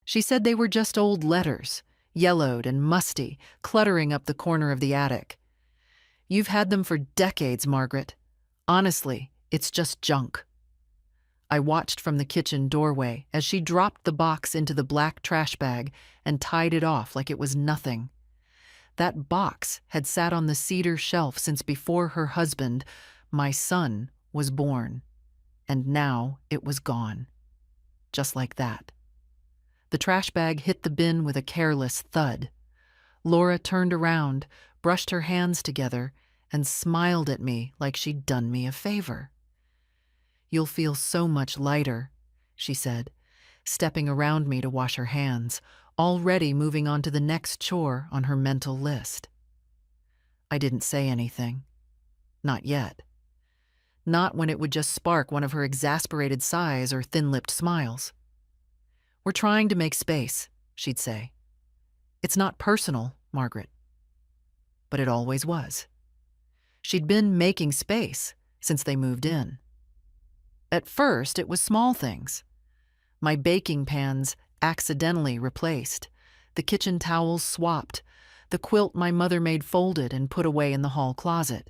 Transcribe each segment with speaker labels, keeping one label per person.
Speaker 1: She said they were just old letters, yellowed and musty, cluttering up the corner of the attic. You've had them for decades, Margaret. Honestly, it's just junk. I watched from the kitchen doorway as she dropped the box into the black trash bag and tied it off like it was nothing. That box had sat on the cedar shelf since before her husband, my son, was born. And now it was gone. Just like that. The trash bag hit the bin with a careless thud. Laura turned around, brushed her hands together, and smiled at me like she'd done me a favor. "You'll feel so much lighter," she said, stepping around me to wash her hands, already moving on to the next chore on her mental list. I didn't say anything. Not yet. Not when it would just spark one of her exasperated sighs or thin-lipped smiles. "We're trying to make space," she'd say. "It's not personal, Margaret." But it always was. She'd been making space since they moved in. At first, it was small things. My baking pans accidentally replaced, the kitchen towels swapped, the quilt my mother made folded and put away in the hall closet.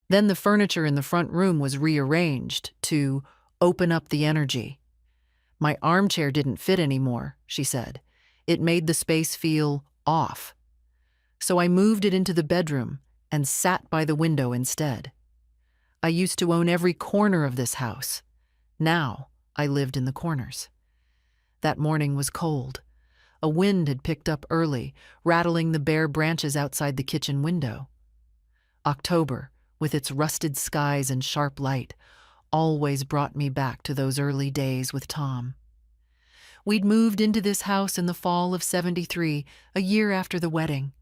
Speaker 1: Then the furniture in the front room was rearranged to open up the energy. My armchair didn't fit anymore, she said. It made the space feel off. So I moved it into the bedroom and sat by the window instead. I used to own every corner of this house. Now I lived in the corners. That morning was cold. A wind had picked up early, rattling the bare branches outside the kitchen window. October, with its rusted skies and sharp light, always brought me back to those early days with Tom. We'd moved into this house in the fall of '73, a year after the wedding.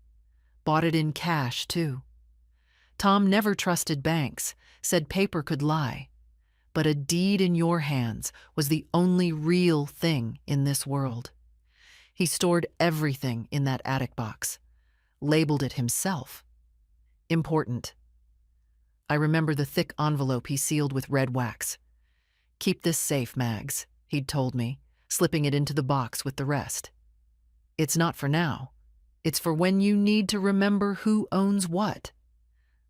Speaker 1: Bought it in cash, too. Tom never trusted banks, said paper could lie. But a deed in your hands was the only real thing in this world. He stored everything in that attic box, labeled it himself. Important. I remember the thick envelope he sealed with red wax. "Keep this safe, Mags," he'd told me, slipping it into the box with the rest. "It's not for now. It's for when you need to remember who owns what."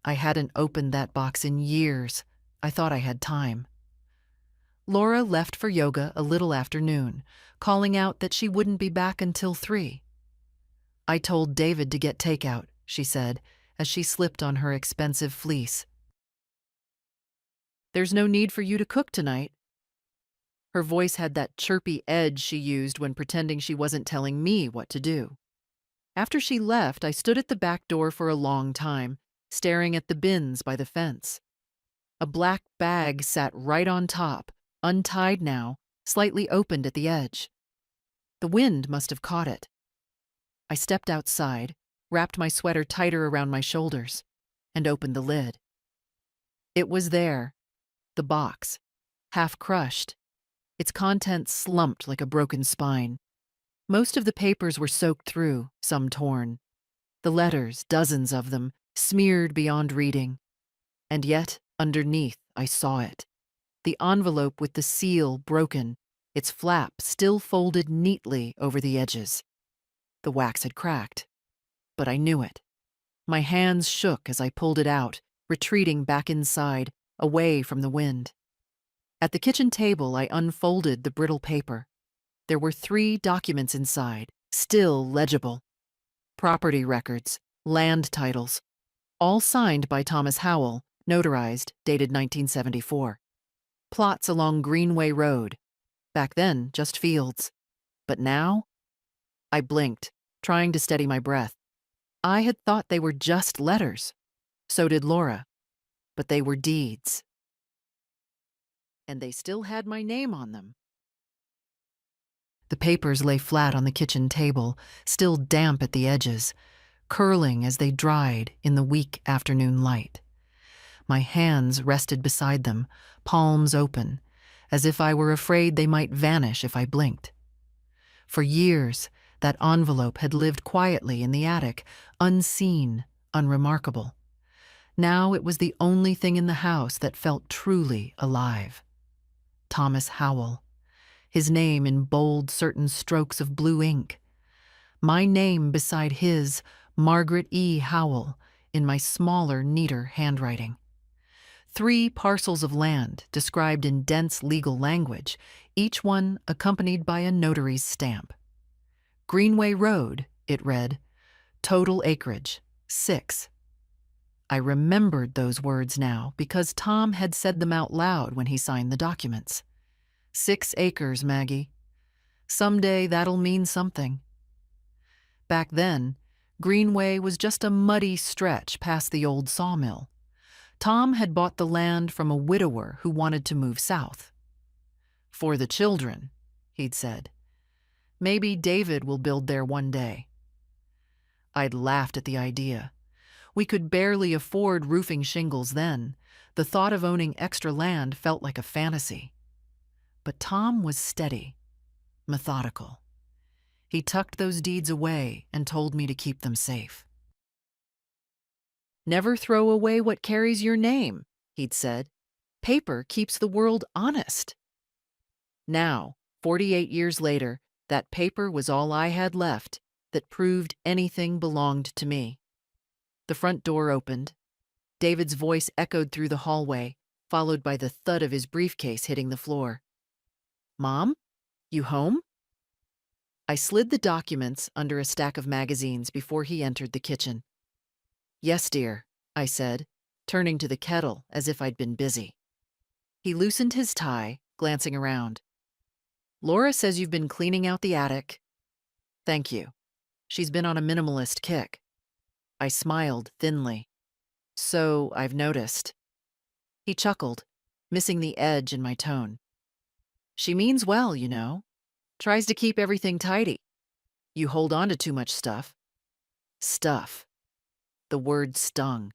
Speaker 1: I hadn't opened that box in years. I thought I had time. Laura left for yoga a little after noon, calling out that she wouldn't be back until 3. "I told David to get takeout," she said, as she slipped on her expensive fleece. "There's no need for you to cook tonight." Her voice had that chirpy edge she used when pretending she wasn't telling me what to do. After she left, I stood at the back door for a long time, staring at the bins by the fence. A black bag sat right on top, untied now, slightly opened at the edge. The wind must have caught it. I stepped outside, wrapped my sweater tighter around my shoulders, and opened the lid. It was there, the box, half crushed, its contents slumped like a broken spine. Most of the papers were soaked through, some torn. The letters, dozens of them, smeared beyond reading. And yet, underneath, I saw it. The envelope with the seal broken, its flap still folded neatly over the edges. The wax had cracked, but I knew it. My hands shook as I pulled it out, retreating back inside, away from the wind. At the kitchen table, I unfolded the brittle paper. There were 3 documents inside, still legible. Property records, land titles, all signed by Thomas Howell, notarized, dated 1974. Plots along Greenway Road. Back then, just fields. But now? I blinked, trying to steady my breath. I had thought they were just letters. So did Laura. But they were deeds. And they still had my name on them. The papers lay flat on the kitchen table, still damp at the edges, curling as they dried in the weak afternoon light. My hands rested beside them, palms open, as if I were afraid they might vanish if I blinked. For years, that envelope had lived quietly in the attic, unseen, unremarkable. Now it was the only thing in the house that felt truly alive. Thomas Howell. his name in bold, certain strokes of blue ink. My name beside his, Margaret E. Howell, in my smaller, neater handwriting. 3 parcels of land described in dense legal language, each one accompanied by a notary's stamp. Greenway Road, it read, total acreage, 6. I remembered those words now because Tom had said them out loud when he signed the documents. 6 acres, Maggie. Someday that'll mean something. Back then, Greenway was just a muddy stretch past the old sawmill. Tom had bought the land from a widower who wanted to move south. For the children, he'd said. Maybe David will build there one day. I'd laughed at the idea. We could barely afford roofing shingles then. The thought of owning extra land felt like a fantasy. But Tom was steady, methodical. He tucked those deeds away and told me to keep them safe. Never throw away what carries your name, he'd said. Paper keeps the world honest. Now, 48 years later, that paper was all I had left that proved anything belonged to me. The front door opened. David's voice echoed through the hallway, followed by the thud of his briefcase hitting the floor. Mom, you home? I slid the documents under a stack of magazines before he entered the kitchen. Yes, dear, I said, turning to the kettle as if I'd been busy. He loosened his tie, glancing around. Laura says you've been cleaning out the attic. Thank you. She's been on a minimalist kick. I smiled thinly. So I've noticed. He chuckled, missing the edge in my tone. She means well, you know. Tries to keep everything tidy. You hold on to too much stuff. Stuff. The word stung.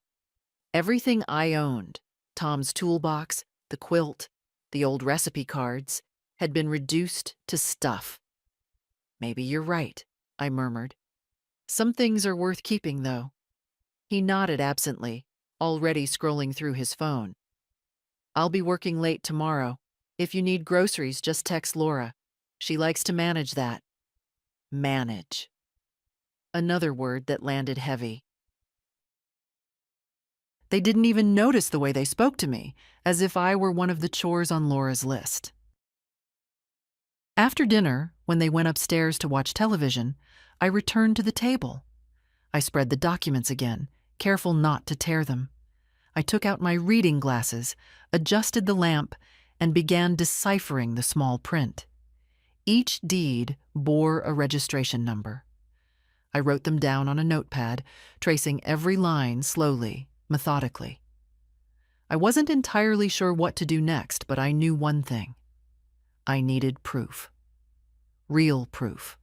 Speaker 1: Everything I owned, Tom's toolbox, the quilt, the old recipe cards, had been reduced to stuff. Maybe you're right, I murmured. Some things are worth keeping, though. He nodded absently, already scrolling through his phone. I'll be working late tomorrow. If you need groceries, just text Laura. She likes to manage that. Manage. Another word that landed heavy. They didn't even notice the way they spoke to me, as if I were one of the chores on Laura's list. After dinner, when they went upstairs to watch television, I returned to the table. I spread the documents again, careful not to tear them. I took out my reading glasses, adjusted the lamp, and began deciphering the small print. Each deed bore a registration number. I wrote them down on a notepad, tracing every line slowly, methodically. I wasn't entirely sure what to do next, but I knew one thing. I needed proof. Real proof.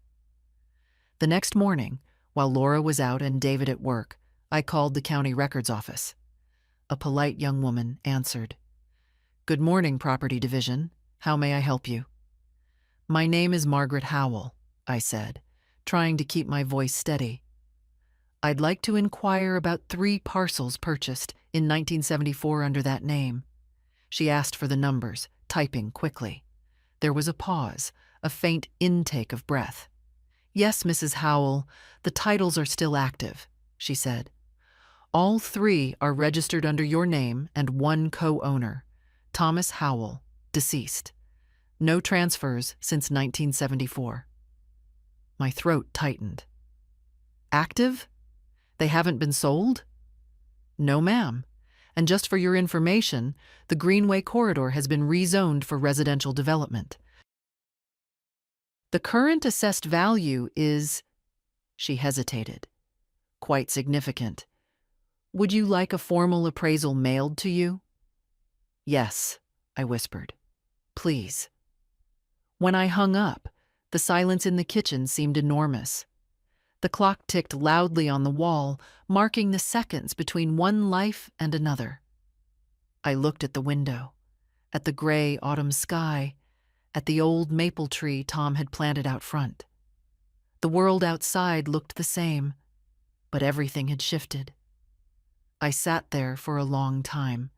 Speaker 1: The next morning, while Laura was out and David at work, I called the county records office. A polite young woman answered. Good morning, Property Division. How may I help you? My name is Margaret Howell, I said, trying to keep my voice steady. I'd like to inquire about 3 parcels purchased in 1974 under that name. She asked for the numbers, typing quickly. There was a pause, a faint intake of breath. Yes, Mrs. Howell, the titles are still active, she said. All 3 are registered under your name and one co-owner, Thomas Howell, deceased. No transfers since 1974. My throat tightened. Active? They haven't been sold? No, ma'am. And just for your information, the Greenway corridor has been rezoned for residential development. The current assessed value is, she hesitated, quite significant. Would you like a formal appraisal mailed to you? Yes, I whispered. Please. When I hung up, the silence in the kitchen seemed enormous. The clock ticked loudly on the wall, marking the seconds between one life and another. I looked at the window, at the gray autumn sky, at the old maple tree Tom had planted out front. The world outside looked the same, but everything had shifted. I sat there for a long time,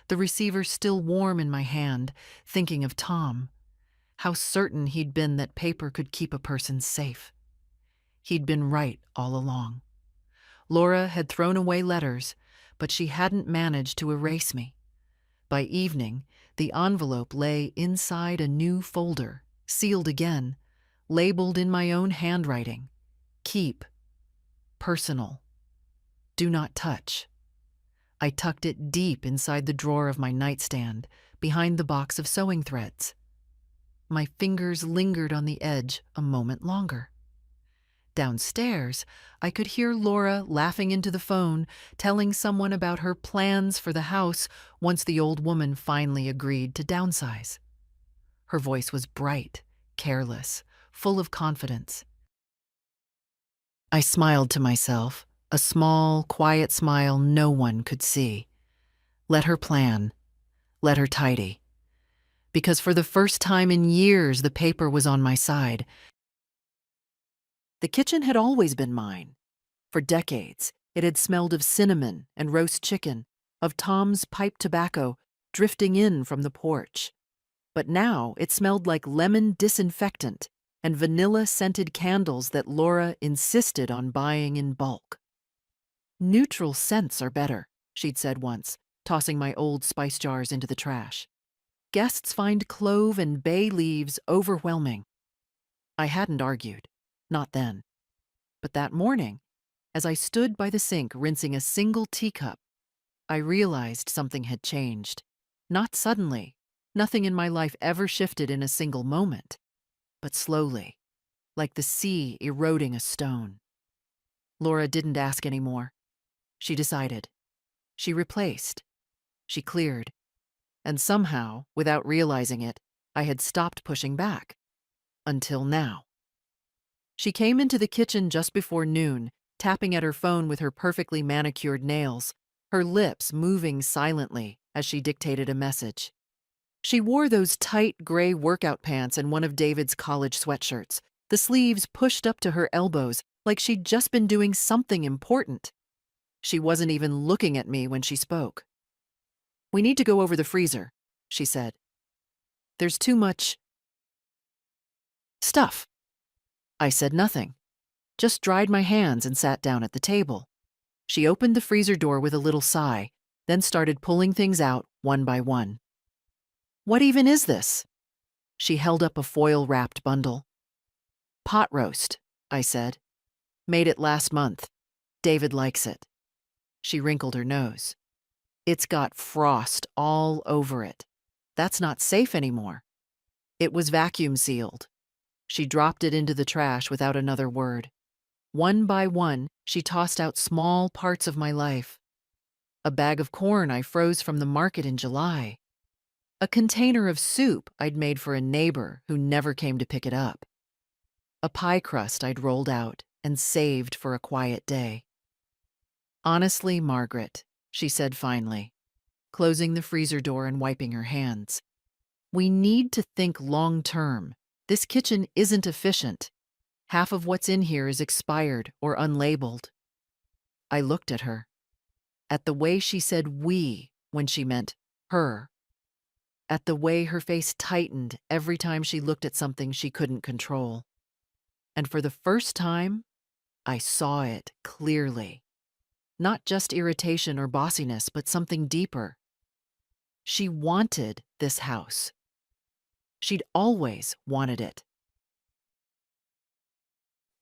Speaker 1: the receiver still warm in my hand, thinking of Tom. How certain he'd been that paper could keep a person safe. He'd been right all along. Laura had thrown away letters, but she hadn't managed to erase me. By evening, the envelope lay inside a new folder, sealed again, labeled in my own handwriting. Keep. Personal. Do not touch. I tucked it deep inside the drawer of my nightstand, behind the box of sewing threads. My fingers lingered on the edge a moment longer. Downstairs, I could hear Laura laughing into the phone, telling someone about her plans for the house once the old woman finally agreed to downsize. Her voice was bright, careless, full of confidence. I smiled to myself, a small, quiet smile no one could see. Let her plan. Let her tidy. Because for the first time in years, the paper was on my side. The kitchen had always been mine. For decades, it had smelled of cinnamon and roast chicken, of Tom's pipe tobacco drifting in from the porch. But now it smelled like lemon disinfectant and vanilla-scented candles that Laura insisted on buying in bulk. Neutral scents are better, she'd said once, tossing my old spice jars into the trash. Guests find clove and bay leaves overwhelming. I hadn't argued. Not then. But that morning, as I stood by the sink rinsing a single teacup, I realized something had changed. Not suddenly. Nothing in my life ever shifted in a single moment. But slowly, like the sea eroding a stone. Laura didn't ask anymore. She decided. She replaced. She cleared. And somehow, without realizing it, I had stopped pushing back. Until now. She came into the kitchen just before noon, tapping at her phone with her perfectly manicured nails, her lips moving silently as she dictated a message. She wore those tight gray workout pants and one of David's college sweatshirts, the sleeves pushed up to her elbows like she'd just been doing something important. She wasn't even looking at me when she spoke. "We need to go over the freezer," she said. "There's too much stuff." I said nothing, just dried my hands and sat down at the table. She opened the freezer door with a little sigh, then started pulling things out one by one. "What even is this?" She held up a foil-wrapped bundle. "Pot roast," I said. "Made it last month. David likes it." She wrinkled her nose. "It's got frost all over it. That's not safe anymore." It was vacuum sealed. She dropped it into the trash without another word. One by one, she tossed out small parts of my life. A bag of corn I froze from the market in July. A container of soup I'd made for a neighbor who never came to pick it up. A pie crust I'd rolled out and saved for a quiet day. "Honestly, Margaret," she said finally, closing the freezer door and wiping her hands, "we need to think long-term. This kitchen isn't efficient. Half of what's in here is expired or unlabeled." I looked at her, at the way she said "we" when she meant her, at the way her face tightened every time she looked at something she couldn't control. And for the first time, I saw it clearly. Not just irritation or bossiness, but something deeper. She wanted this house. She'd always wanted it.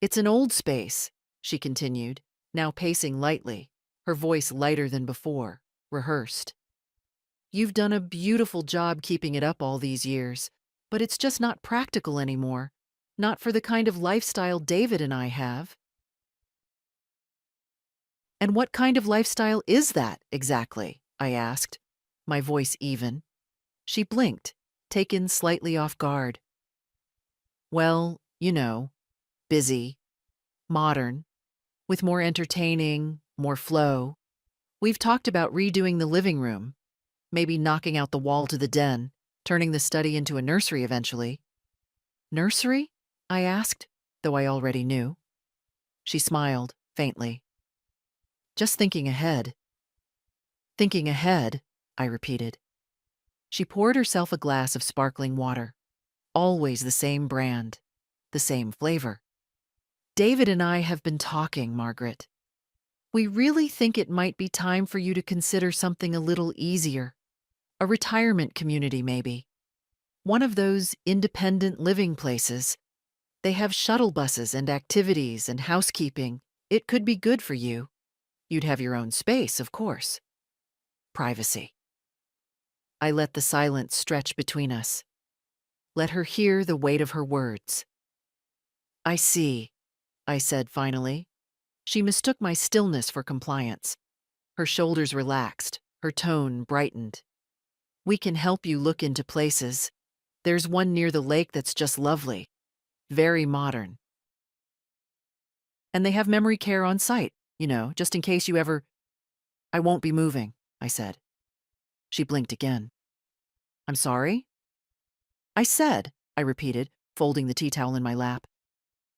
Speaker 1: "It's an old space," she continued, now pacing lightly, her voice lighter than before, rehearsed. "You've done a beautiful job keeping it up all these years, but it's just not practical anymore. Not for the kind of lifestyle David and I have." "And what kind of lifestyle is that, exactly?" I asked, my voice even. She blinked, taken slightly off guard. "Well, you know, busy, modern, with more entertaining, more flow. We've talked about redoing the living room, maybe knocking out the wall to the den, turning the study into a nursery eventually." "Nursery?" I asked, though I already knew. She smiled, faintly. "Just thinking ahead." "Thinking ahead," I repeated. She poured herself a glass of sparkling water. always the same brand, the same flavor. David and I have been talking, Margaret. We really think it might be time for you to consider something a little easier. A retirement community, maybe. One of those independent living places. They have shuttle buses and activities and housekeeping. It could be good for you. You'd have your own space, of course. Privacy. I let the silence stretch between us. Let her hear the weight of her words. I see, I said finally. She mistook my stillness for compliance. Her shoulders relaxed, her tone brightened. We can help you look into places. There's one near the lake that's just lovely. Very modern. And they have memory care on site, just in case you ever... I won't be moving, I said. She blinked again. I'm sorry? I repeated, folding the tea towel in my lap.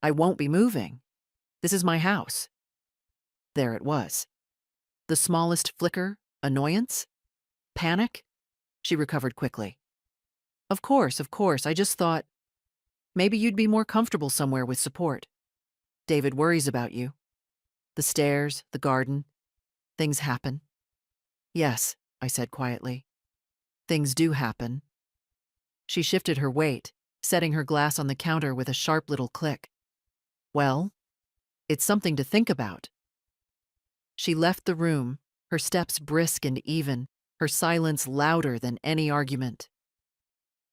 Speaker 1: I won't be moving. This is my house. There it was. The smallest flicker, annoyance, panic. She recovered quickly. Of course, I just thought maybe you'd be more comfortable somewhere with support. David worries about you. The stairs, the garden. Things happen. Yes, I said quietly. Things do happen. She shifted her weight, setting her glass on the counter with a sharp little click. Well, it's something to think about. She left the room, her steps brisk and even, her silence louder than any argument.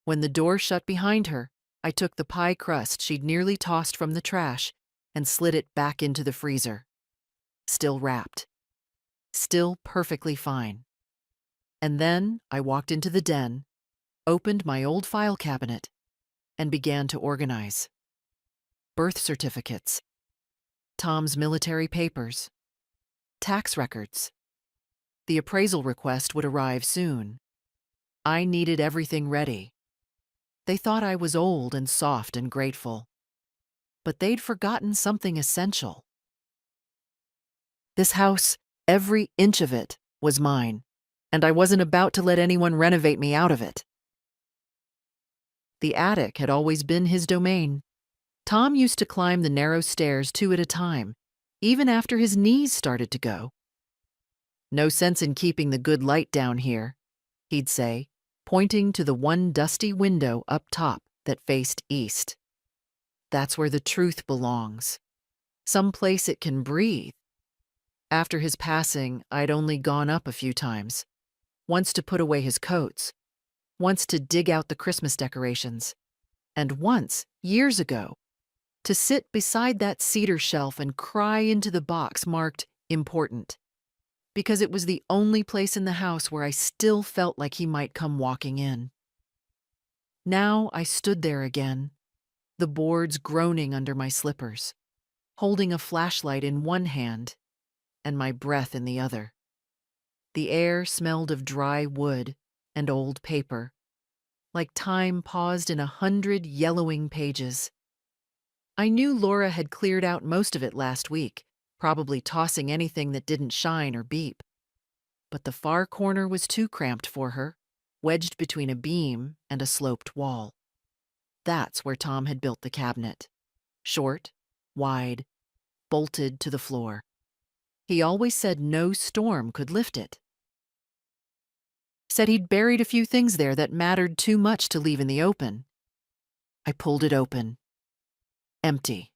Speaker 1: When the door shut behind her, I took the pie crust she'd nearly tossed from the trash and slid it back into the freezer. Still wrapped. Still perfectly fine. And then I walked into the den, opened my old file cabinet, and began to organize. Birth certificates. Tom's military papers. Tax records. The appraisal request would arrive soon. I needed everything ready. They thought I was old and soft and grateful. But they'd forgotten something essential. This house, every inch of it, was mine, and I wasn't about to let anyone renovate me out of it. The attic had always been his domain. Tom used to climb the narrow stairs 2 at a time, even after his knees started to go. No sense in keeping the good light down here, he'd say, pointing to the one dusty window up top that faced east. That's where the truth belongs. Someplace it can breathe. After his passing, I'd only gone up a few times. Once to put away his coats. Once to dig out the Christmas decorations. And once, years ago, to sit beside that cedar shelf and cry into the box marked important. Because it was the only place in the house where I still felt like he might come walking in. Now I stood there again, the boards groaning under my slippers, holding a flashlight in one hand and my breath in the other. The air smelled of dry wood and old paper, like time paused in 100 yellowing pages. I knew Laura had cleared out most of it last week, probably tossing anything that didn't shine or beep. But the far corner was too cramped for her, wedged between a beam and a sloped wall. That's where Tom had built the cabinet. Short, wide, bolted to the floor. He always said no storm could lift it. Said he'd buried a few things there that mattered too much to leave in the open. I pulled it open. Empty.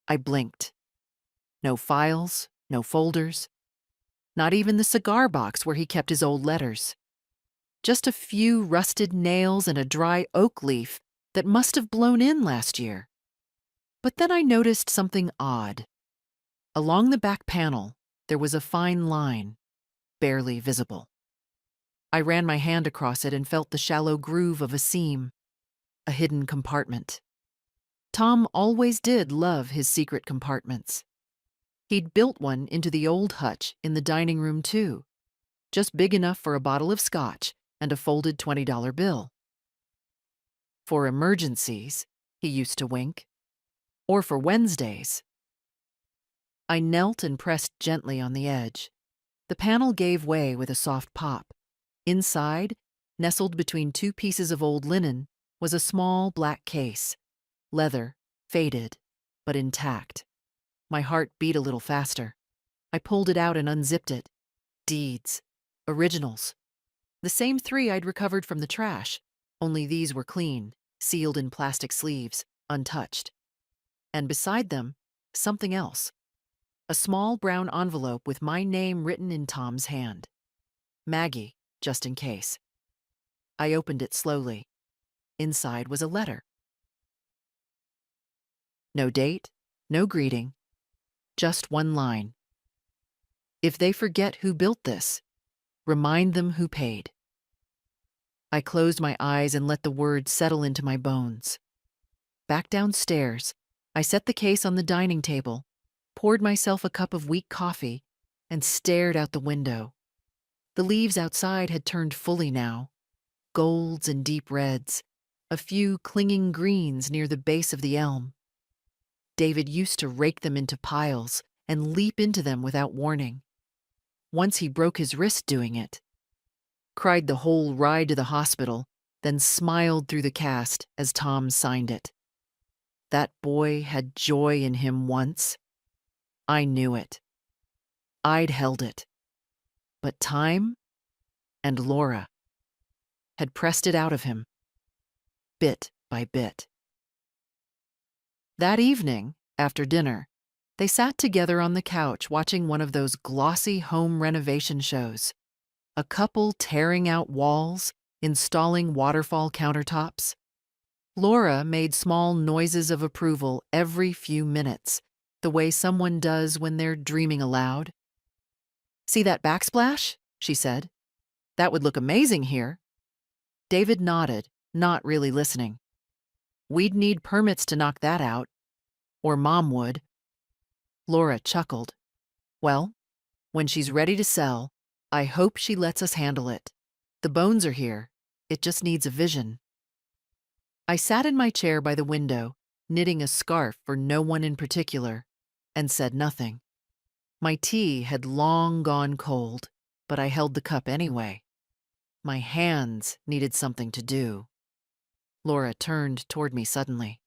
Speaker 1: I blinked. No files, no folders. Not even the cigar box where he kept his old letters. Just a few rusted nails and a dry oak leaf that must have blown in last year. But then I noticed something odd. Along the back panel, there was a fine line, barely visible. I ran my hand across it and felt the shallow groove of a seam, a hidden compartment. Tom always did love his secret compartments. He'd built one into the old hutch in the dining room, too, just big enough for a bottle of scotch and a folded $20 bill. For emergencies, he used to wink, or for Wednesdays. I knelt and pressed gently on the edge. The panel gave way with a soft pop. Inside, nestled between 2 pieces of old linen, was a small black case, leather, faded, but intact. My heart beat a little faster. I pulled it out and unzipped it. Deeds. Originals. The same 3 I'd recovered from the trash, only these were clean, sealed in plastic sleeves, untouched. And beside them, something else. A small brown envelope with my name written in Tom's hand. Maggie, just in case. I opened it slowly. Inside was a letter. No date, no greeting, just one line. If they forget who built this, remind them who paid. I closed my eyes and let the words settle into my bones. Back downstairs, I set the case on the dining table, poured myself a cup of weak coffee, and stared out the window. The leaves outside had turned fully now, golds and deep reds, a few clinging greens near the base of the elm. David used to rake them into piles and leap into them without warning. Once he broke his wrist doing it. Cried the whole ride to the hospital, then smiled through the cast as Tom signed it. That boy had joy in him once. I knew it. I'd held it. But time and Laura had pressed it out of him, bit by bit. That evening, after dinner, they sat together on the couch watching one of those glossy home renovation shows. A couple tearing out walls, installing waterfall countertops. Laura made small noises of approval every few minutes, the way someone does when they're dreaming aloud. "See that backsplash?" she said. "That would look amazing here." David nodded, not really listening. "We'd need permits to knock that out. Or Mom would." Laura chuckled. "Well, when she's ready to sell, I hope she lets us handle it. The bones are here. It just needs a vision." I sat in my chair by the window, knitting a scarf for no one in particular, and said nothing. My tea had long gone cold, but I held the cup anyway. My hands needed something to do. Laura turned toward me suddenly.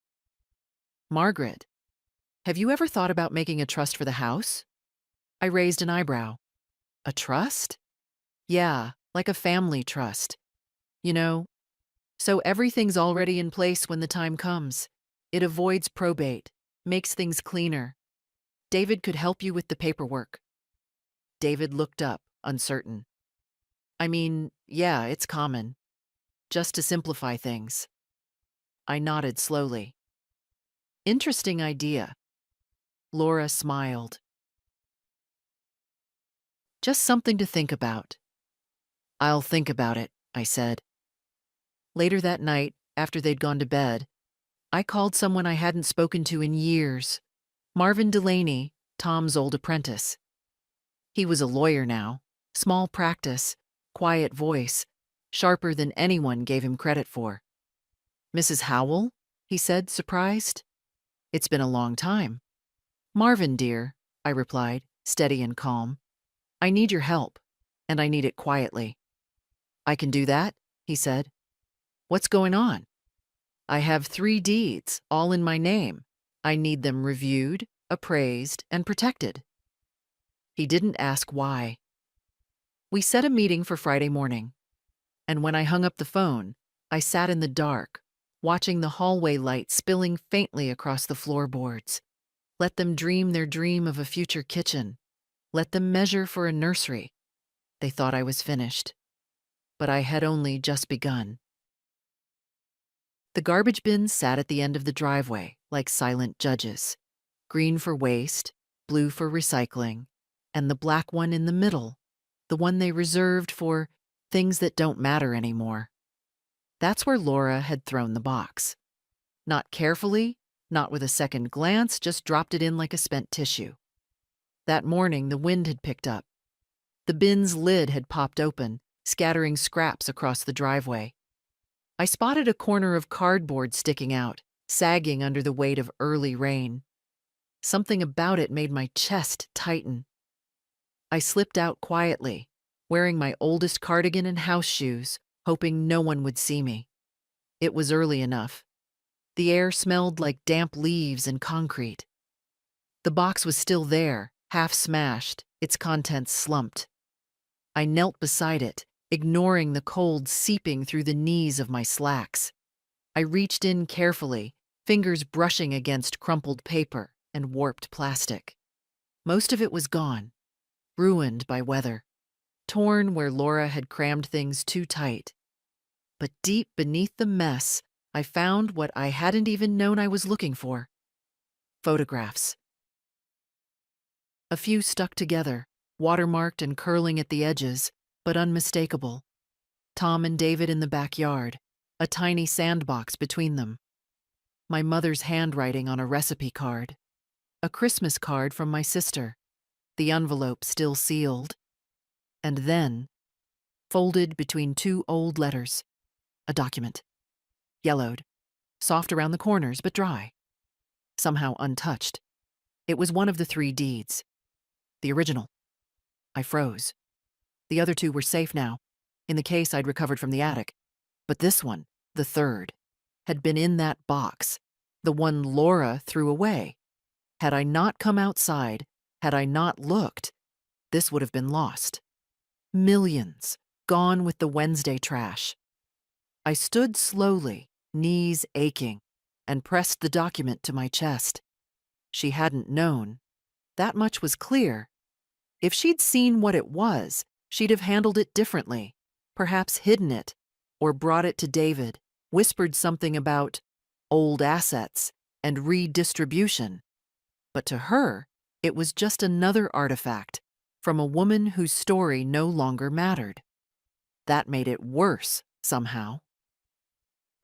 Speaker 1: "Margaret, have you ever thought about making a trust for the house?" I raised an eyebrow. "A trust?" "Yeah, like a family trust. You know, so everything's already in place when the time comes. It avoids probate, makes things cleaner. David could help you with the paperwork." David looked up, uncertain. "I mean, yeah, it's common. Just to simplify things." I nodded slowly. "Interesting idea." Laura smiled. "Just something to think about." "I'll think about it," I said. Later that night, after they'd gone to bed, I called someone I hadn't spoken to in years. Marvin Delaney, Tom's old apprentice. He was a lawyer now, small practice, quiet voice, sharper than anyone gave him credit for. "Mrs. Howell?" he said, surprised. "It's been a long time." "Marvin, dear," I replied, steady and calm. "I need your help, and I need it quietly." "I can do that," he said. "What's going on?" "I have 3 deeds, all in my name. I need them reviewed, appraised, and protected." He didn't ask why. We set a meeting for Friday morning, and when I hung up the phone, I sat in the dark, watching the hallway light spilling faintly across the floorboards. Let them dream their dream of a future kitchen. Let them measure for a nursery. They thought I was finished, but I had only just begun. The garbage bins sat at the end of the driveway, like silent judges. Green for waste, blue for recycling, and the black one in the middle, the one they reserved for things that don't matter anymore. That's where Laura had thrown the box. Not carefully, not with a second glance, just dropped it in like a spent tissue. That morning, the wind had picked up. The bin's lid had popped open, scattering scraps across the driveway. I spotted a corner of cardboard sticking out, sagging under the weight of early rain. Something about it made my chest tighten. I slipped out quietly, wearing my oldest cardigan and house shoes, hoping no one would see me. It was early enough. The air smelled like damp leaves and concrete. The box was still there, half smashed, its contents slumped. I knelt beside it, ignoring the cold seeping through the knees of my slacks. I reached in carefully, fingers brushing against crumpled paper and warped plastic. Most of it was gone, ruined by weather, torn where Laura had crammed things too tight. But deep beneath the mess, I found what I hadn't even known I was looking for: photographs. A few stuck together, watermarked and curling at the edges, but unmistakable. Tom and David in the backyard, a tiny sandbox between them. My mother's handwriting on a recipe card. A Christmas card from my sister, the envelope still sealed. And then, folded between two old letters, a document. Yellowed, soft around the corners but dry. Somehow untouched. It was one of the 3 deeds. The original. I froze. The other 2 were safe now, in the case I'd recovered from the attic. But this one, the 3rd, had been in that box, the one Laura threw away. Had I not come outside, had I not looked, this would have been lost. Millions, gone with the Wednesday trash. I stood slowly, knees aching, and pressed the document to my chest. She hadn't known. That much was clear. If she'd seen what it was, she'd have handled it differently, perhaps hidden it, or brought it to David, whispered something about old assets and redistribution. But to her, it was just another artifact from a woman whose story no longer mattered. That made it worse, somehow.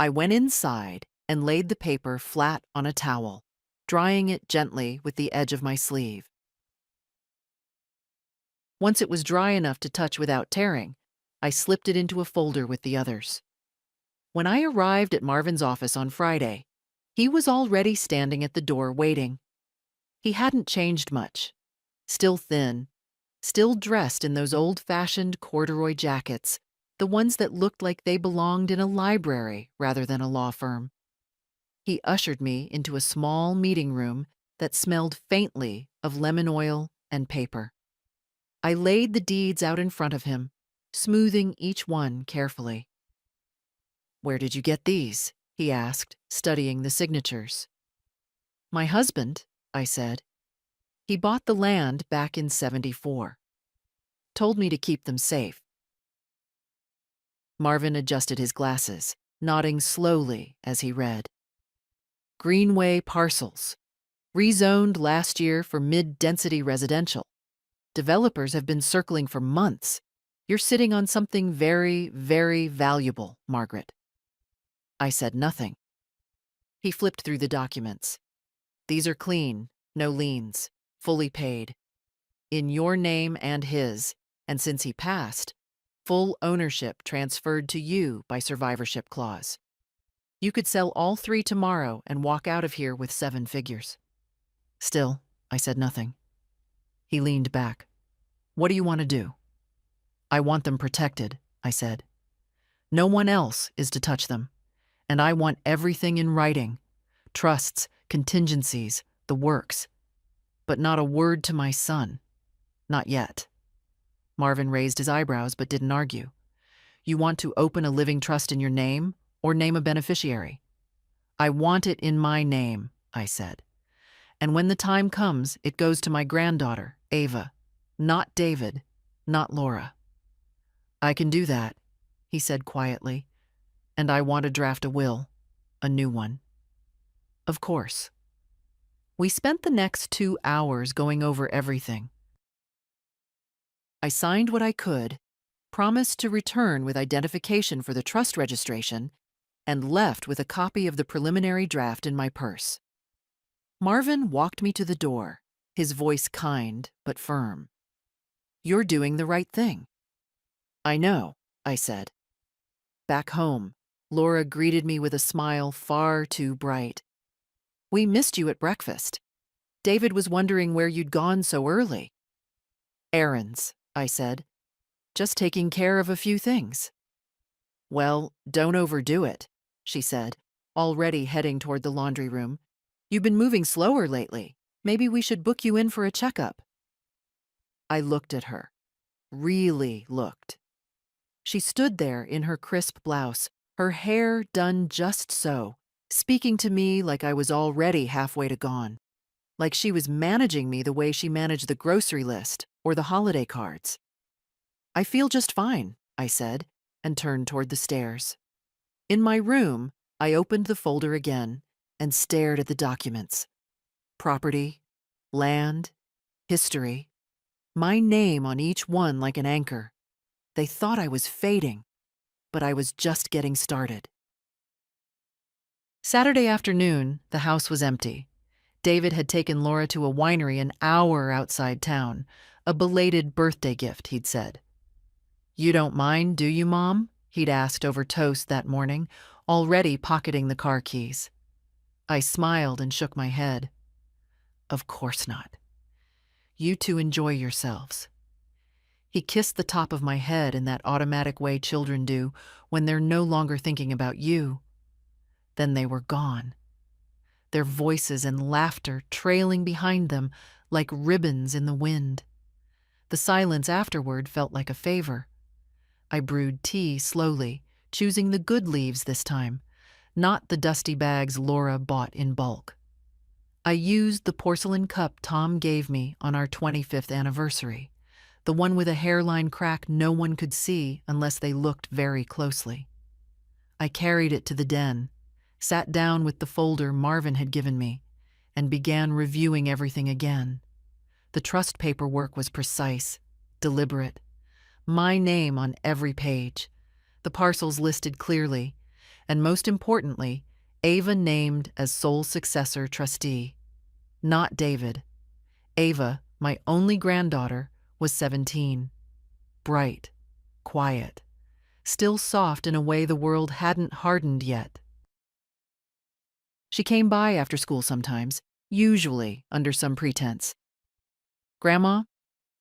Speaker 1: I went inside and laid the paper flat on a towel, drying it gently with the edge of my sleeve. Once it was dry enough to touch without tearing, I slipped it into a folder with the others. When I arrived at Marvin's office on Friday, he was already standing at the door waiting. He hadn't changed much. Still thin, still dressed in those old-fashioned corduroy jackets, the ones that looked like they belonged in a library rather than a law firm. He ushered me into a small meeting room that smelled faintly of lemon oil and paper. I laid the deeds out in front of him, smoothing each one carefully. "Where did you get these?" he asked, studying the signatures. "My husband," I said. "He bought the land back in '74. Told me to keep them safe." Marvin adjusted his glasses, nodding slowly as he read. "Greenway parcels. Rezoned last year for mid-density residential. Developers have been circling for months. You're sitting on something very, very valuable, Margaret." I said nothing. He flipped through the documents. "These are clean, no liens, fully paid. In your name and his, and since he passed, full ownership transferred to you by survivorship clause. You could sell all 3 tomorrow and walk out of here with 7 figures." Still, I said nothing. He leaned back. "What do you want to do?" "I want them protected," I said. "No one else is to touch them. And I want everything in writing. Trusts, contingencies, the works. But not a word to my son. Not yet." Marvin raised his eyebrows but didn't argue. "You want to open a living trust in your name or name a beneficiary?" "I want it in my name," I said. "And when the time comes, it goes to my granddaughter, Ava. Not David, not Laura." "I can do that," he said quietly. "And I want to draft a will, a new one." "Of course." We spent the next 2 hours going over everything. I signed what I could, promised to return with identification for the trust registration, and left with a copy of the preliminary draft in my purse. Marvin walked me to the door, his voice kind but firm. "You're doing the right thing." "I know," I said. Back home, Laura greeted me with a smile far too bright. "We missed you at breakfast. David was wondering where you'd gone so early." "Errands," I said. "Just taking care of a few things." "Well, don't overdo it," she said, already heading toward the laundry room. "You've been moving slower lately. Maybe we should book you in for a checkup." I looked at her. Really looked. She stood there in her crisp blouse, her hair done just so, speaking to me like I was already halfway to gone. Like she was managing me the way she managed the grocery list or the holiday cards. "I feel just fine," I said, and turned toward the stairs. In my room, I opened the folder again and stared at the documents. Property, land, history. My name on each one like an anchor. They thought I was fading, but I was just getting started. Saturday afternoon, the house was empty. David had taken Laura to a winery an hour outside town, a belated birthday gift, he'd said. "You don't mind, do you, Mom?" he'd asked over toast that morning, already pocketing the car keys. I smiled and shook my head. "Of course not. You two enjoy yourselves." He kissed the top of my head in that automatic way children do when they're no longer thinking about you. Then they were gone. Their voices and laughter trailing behind them like ribbons in the wind. The silence afterward felt like a favor. I brewed tea slowly, choosing the good leaves this time, not the dusty bags Laura bought in bulk. I used the porcelain cup Tom gave me on our 25th anniversary, the one with a hairline crack no one could see unless they looked very closely. I carried it to the den, sat down with the folder Marvin had given me, and began reviewing everything again. The trust paperwork was precise, deliberate. My name on every page, the parcels listed clearly, and most importantly, Ava named as sole successor trustee. Not David. Ava, my only granddaughter, was 17. Bright, quiet, still soft in a way the world hadn't hardened yet. She came by after school sometimes, usually under some pretense. "Grandma,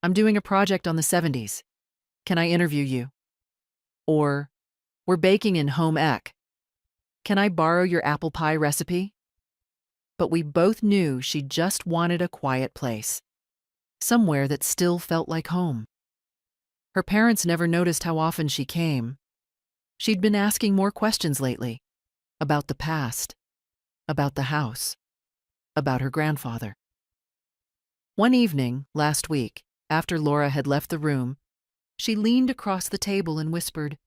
Speaker 1: I'm doing a project on the 70s. Can I interview you?" Or, "We're baking in home ec. Can I borrow your apple pie recipe?" But we both knew she just wanted a quiet place, somewhere that still felt like home. Her parents never noticed how often she came. She'd been asking more questions lately, about the past, about the house, about her grandfather. One evening, last week, after Laura had left the room, she leaned across the table and whispered,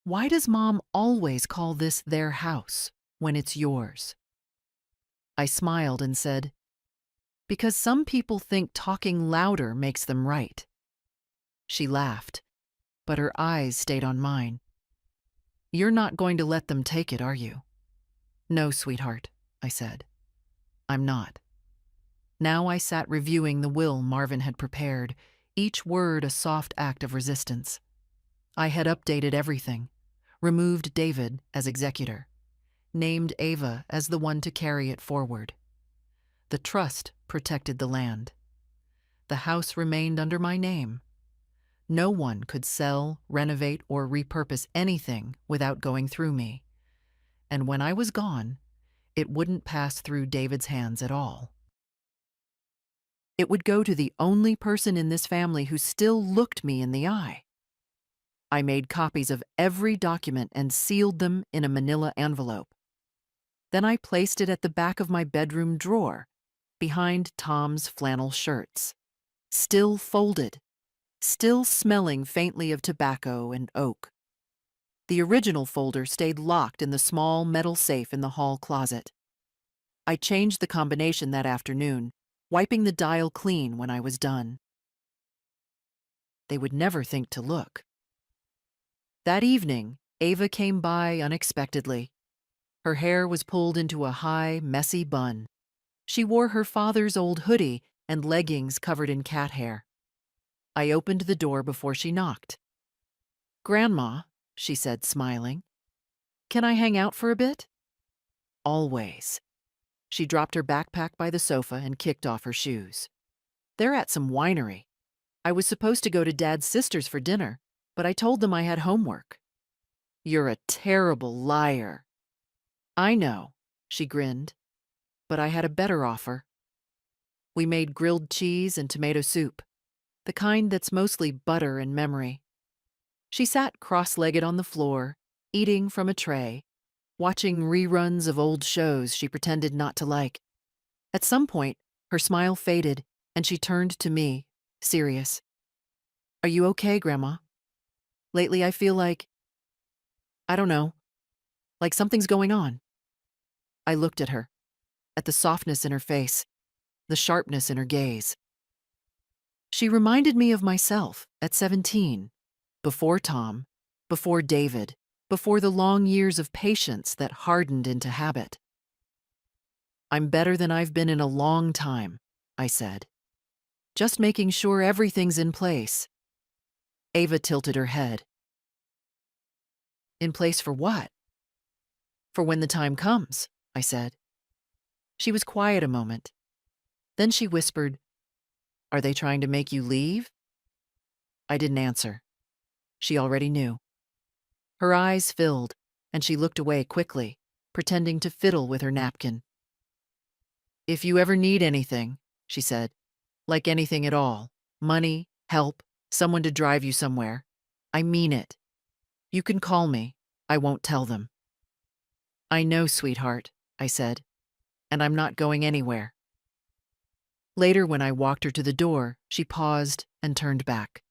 Speaker 1: "Why does Mom always call this their house when it's yours?" I smiled and said, "Because some people think talking louder makes them right." She laughed, but her eyes stayed on mine. "You're not going to let them take it, are you?" "No, sweetheart," I said. "I'm not." Now I sat reviewing the will Marvin had prepared, each word a soft act of resistance. I had updated everything, removed David as executor, named Ava as the one to carry it forward. The trust protected the land. The house remained under my name. No one could sell, renovate, or repurpose anything without going through me. And when I was gone, it wouldn't pass through David's hands at all. It would go to the only person in this family who still looked me in the eye. I made copies of every document and sealed them in a manila envelope. Then I placed it at the back of my bedroom drawer, behind Tom's flannel shirts, still folded, still smelling faintly of tobacco and oak. The original folder stayed locked in the small metal safe in the hall closet. I changed the combination that afternoon, wiping the dial clean when I was done. They would never think to look. That evening, Ava came by unexpectedly. Her hair was pulled into a high, messy bun. She wore her father's old hoodie and leggings covered in cat hair. I opened the door before she knocked. "Grandma," she said, smiling, "can I hang out for a bit?" "Always." She dropped her backpack by the sofa and kicked off her shoes. "They're at some winery. I was supposed to go to Dad's sisters for dinner, but I told them I had homework." "You're a terrible liar," I know, she grinned, but I had a better offer. We made grilled cheese and tomato soup, the kind that's mostly butter and memory. She sat cross-legged on the floor, eating from a tray, watching reruns of old shows she pretended not to like. At some point, her smile faded, and she turned to me, serious. Are you okay, Grandma? Lately I feel like, I don't know, like something's going on. I looked at her, at the softness in her face, the sharpness in her gaze. She reminded me of myself at 17, before Tom, before David, before the long years of patience that hardened into habit. I'm better than I've been in a long time, I said. Just making sure everything's in place. Ava tilted her head. In place for what? For when the time comes, I said. She was quiet a moment. Then she whispered, Are they trying to make you leave? I didn't answer. She already knew. Her eyes filled, and she looked away quickly, pretending to fiddle with her napkin. If you ever need anything, she said, like anything at all, money, help, someone to drive you somewhere, I mean it. You can call me. I won't tell them. I know, sweetheart, I said, and I'm not going anywhere. Later, when I walked her to the door, she paused and turned back.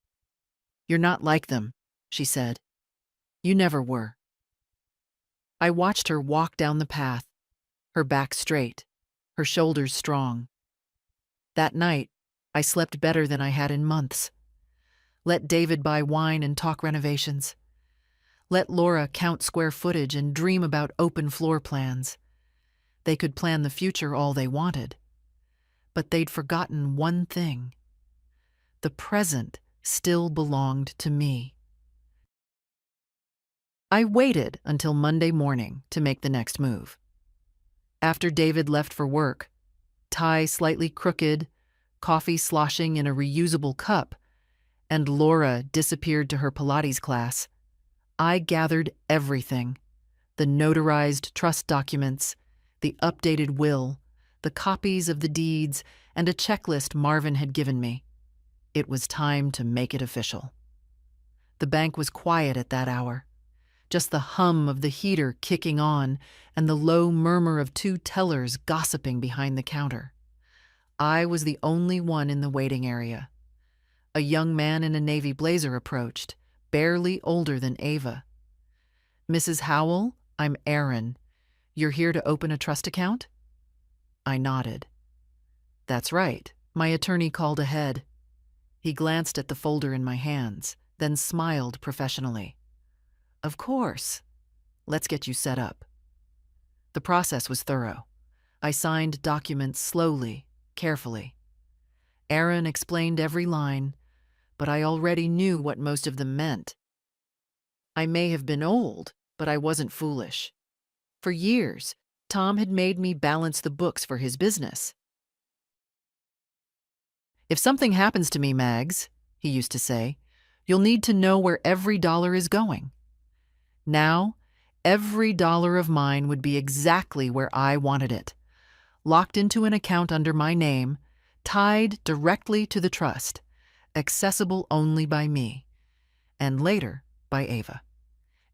Speaker 1: You're not like them, she said. You never were. I watched her walk down the path, her back straight, her shoulders strong. That night, I slept better than I had in months. Let David buy wine and talk renovations. Let Laura count square footage and dream about open floor plans. They could plan the future all they wanted. But they'd forgotten one thing. The present still belonged to me. I waited until Monday morning to make the next move. After David left for work, tie slightly crooked, coffee sloshing in a reusable cup, and Laura disappeared to her Pilates class, I gathered everything: the notarized trust documents, the updated will, the copies of the deeds, and a checklist Marvin had given me. It was time to make it official. The bank was quiet at that hour. Just the hum of the heater kicking on and the low murmur of two tellers gossiping behind the counter. I was the only one in the waiting area. A young man in a navy blazer approached, barely older than Ava. Mrs. Howell, I'm Aaron. You're here to open a trust account? I nodded. That's right, my attorney called ahead. He glanced at the folder in my hands, then smiled professionally. Of course. Let's get you set up. The process was thorough. I signed documents slowly, carefully. Aaron explained every line, but I already knew what most of them meant. I may have been old, but I wasn't foolish. For years, Tom had made me balance the books for his business. If something happens to me, Mags, he used to say, you'll need to know where every dollar is going. Now, every dollar of mine would be exactly where I wanted it, locked into an account under my name, tied directly to the trust, accessible only by me, and later by Ava.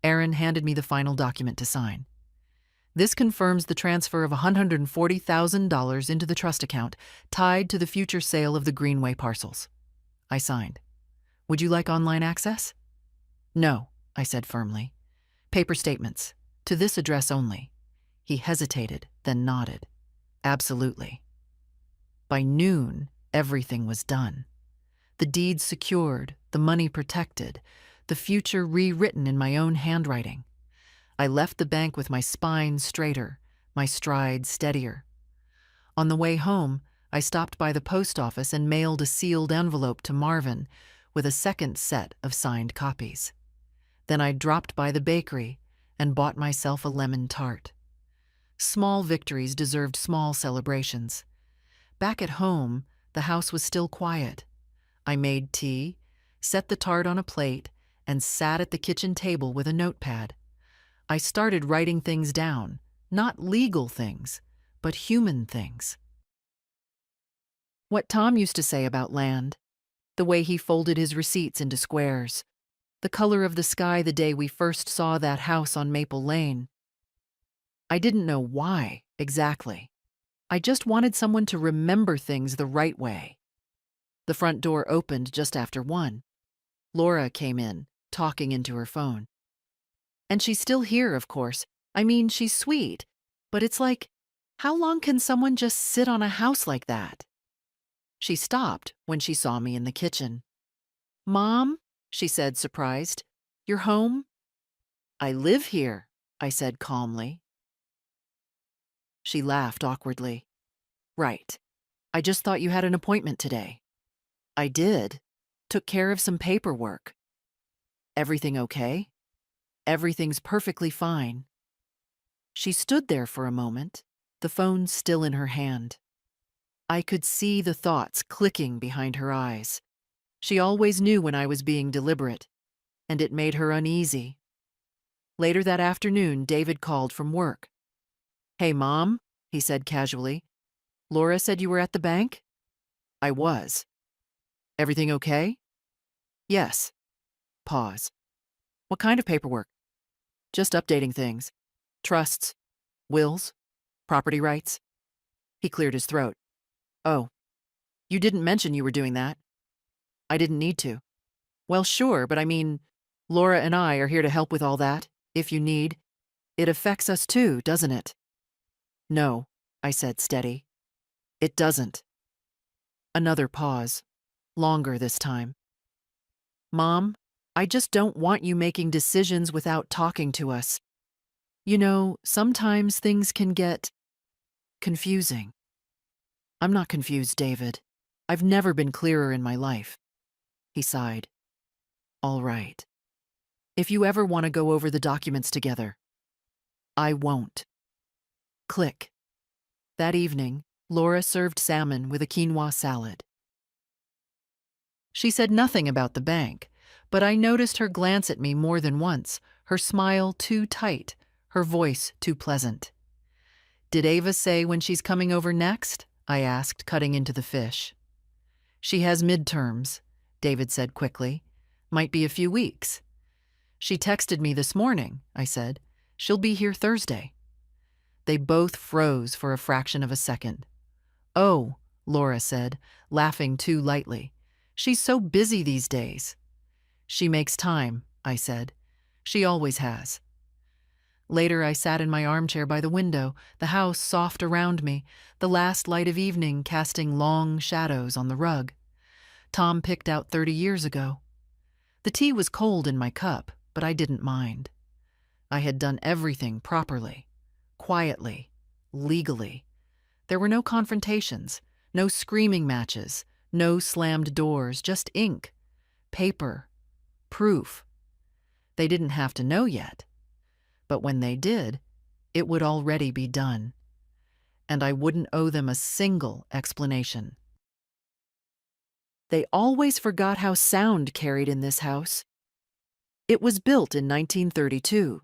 Speaker 1: Aaron handed me the final document to sign. This confirms the transfer of $140,000 into the trust account, tied to the future sale of the Greenway parcels. I signed. Would you like online access? No, I said firmly. Paper statements, to this address only. He hesitated, then nodded. Absolutely. By noon, everything was done. The deeds secured, the money protected, the future rewritten in my own handwriting. I left the bank with my spine straighter, my stride steadier. On the way home, I stopped by the post office and mailed a sealed envelope to Marvin with a second set of signed copies. Then I dropped by the bakery and bought myself a lemon tart. Small victories deserved small celebrations. Back at home, the house was still quiet. I made tea, set the tart on a plate, and sat at the kitchen table with a notepad. I started writing things down, Not legal things, but human things. What Tom used to say about land, the way he folded his receipts into squares, the color of the sky the day we first saw that house on Maple Lane. I didn't know why, exactly. I just wanted someone to remember things the right way. The front door opened just after 1. Laura came in, talking into her phone. And she's still here, of course. I mean, she's sweet. But it's like, how long can someone just sit on a house like that? She stopped when she saw me in the kitchen. "Mom," she said, surprised. "You're home?" "I live here," I said calmly. She laughed awkwardly. "Right. I just thought you had an appointment today." "I did. Took care of some paperwork." "Everything okay?" "Everything's perfectly fine." She stood there for a moment, the phone still in her hand. I could see the thoughts clicking behind her eyes. She always knew when I was being deliberate, and it made her uneasy. Later that afternoon, David called from work. "Hey, Mom," he said casually. "Laura said you were at the bank?" "I was." "Everything okay?" "Yes." Pause. "What kind of paperwork?" "Just updating things. Trusts, wills, property rights." He cleared his throat. "Oh, you didn't mention you were doing that." "I didn't need to." "Well, sure, but I mean, Laura and I are here to help with all that, if you need. It affects us too, doesn't it?" "No," I said, steady. "It doesn't." Another pause, longer this time. "Mom, I just don't want you making decisions without talking to us. You know, sometimes things can get confusing." "I'm not confused, David. I've never been clearer in my life." He sighed. "All right. If you ever want to go over the documents together." "I won't." Click. That evening, Laura served salmon with a quinoa salad. She said nothing about the bank, but I noticed her glance at me more than once, her smile too tight, her voice too pleasant. "Did Ava say when she's coming over next?" I asked, cutting into the fish. "She has midterms," David said quickly. "Might be a few weeks." "She texted me this morning," I said. "She'll be here Thursday." They both froze for a fraction of a second. "Oh," Laura said, laughing too lightly. "She's so busy these days." "She makes time," I said. "She always has." Later, I sat in my armchair by the window, the house soft around me, the last light of evening casting long shadows on the rug. Tom picked out 30 years ago. The tea was cold in my cup, but I didn't mind. I had done everything properly, quietly, legally. There were no confrontations, no screaming matches, no slammed doors, just ink, paper, proof. They didn't have to know yet. But when they did, it would already be done. And I wouldn't owe them a single explanation. They always forgot how sound carried in this house. It was built in 1932,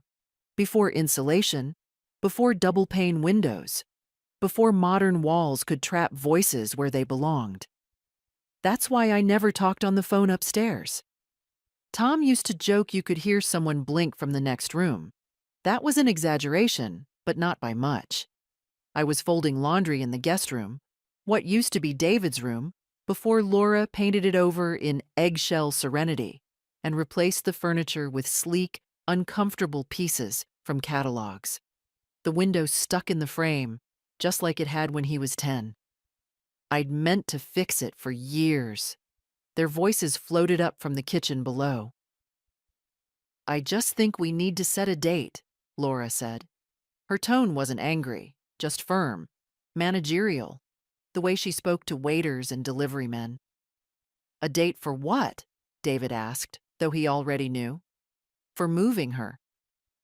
Speaker 1: before insulation, before double-pane windows, before modern walls could trap voices where they belonged. That's why I never talked on the phone upstairs. Tom used to joke you could hear someone blink from the next room. That was an exaggeration, but not by much. I was folding laundry in the guest room, what used to be David's room, before Laura painted it over in eggshell serenity and replaced the furniture with sleek, uncomfortable pieces from catalogs. The window stuck in the frame, just like it had when he was 10. I'd meant to fix it for years. Their voices floated up from the kitchen below. "I just think we need to set a date," Laura said. Her tone wasn't angry, just firm, managerial, the way she spoke to waiters and delivery men. "A date for what?" David asked, though he already knew. "For moving her.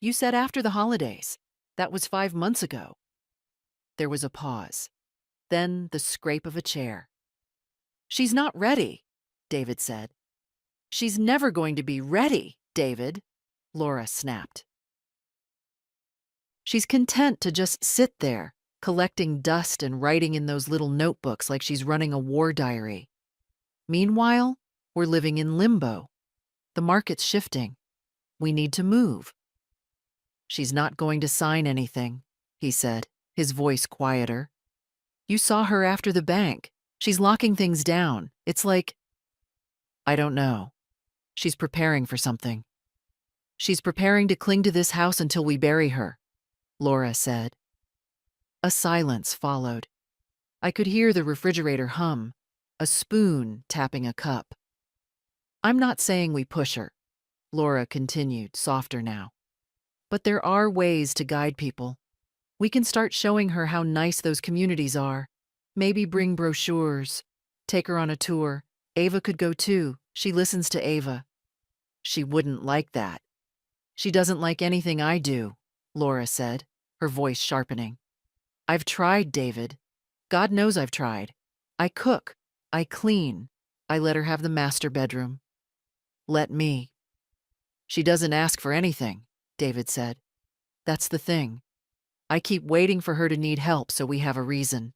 Speaker 1: You said after the holidays. That was 5 months ago." There was a pause. Then the scrape of a chair. "She's not ready," David said. "She's never going to be ready, David," Laura snapped. She's content to just sit there, collecting dust and writing in those little notebooks like she's running a war diary. Meanwhile, we're living in limbo. The market's shifting. We need to move. She's not going to sign anything, he said, his voice quieter. You saw her after the bank. She's locking things down. It's like, I don't know. She's preparing for something. She's preparing to cling to this house until we bury her, Laura said. A silence followed. I could hear the refrigerator hum, a spoon tapping a cup. I'm not saying we push her, Laura continued, softer now. But there are ways to guide people. We can start showing her how nice those communities are. Maybe bring brochures. Take her on a tour. Ava could go too. She listens to Ava. She wouldn't like that. She doesn't like anything I do, Laura said, her voice sharpening. I've tried, David. God knows I've tried. I cook. I clean. I let her have the master bedroom. Let me. She doesn't ask for anything, David said. That's the thing. I keep waiting for her to need help so we have a reason.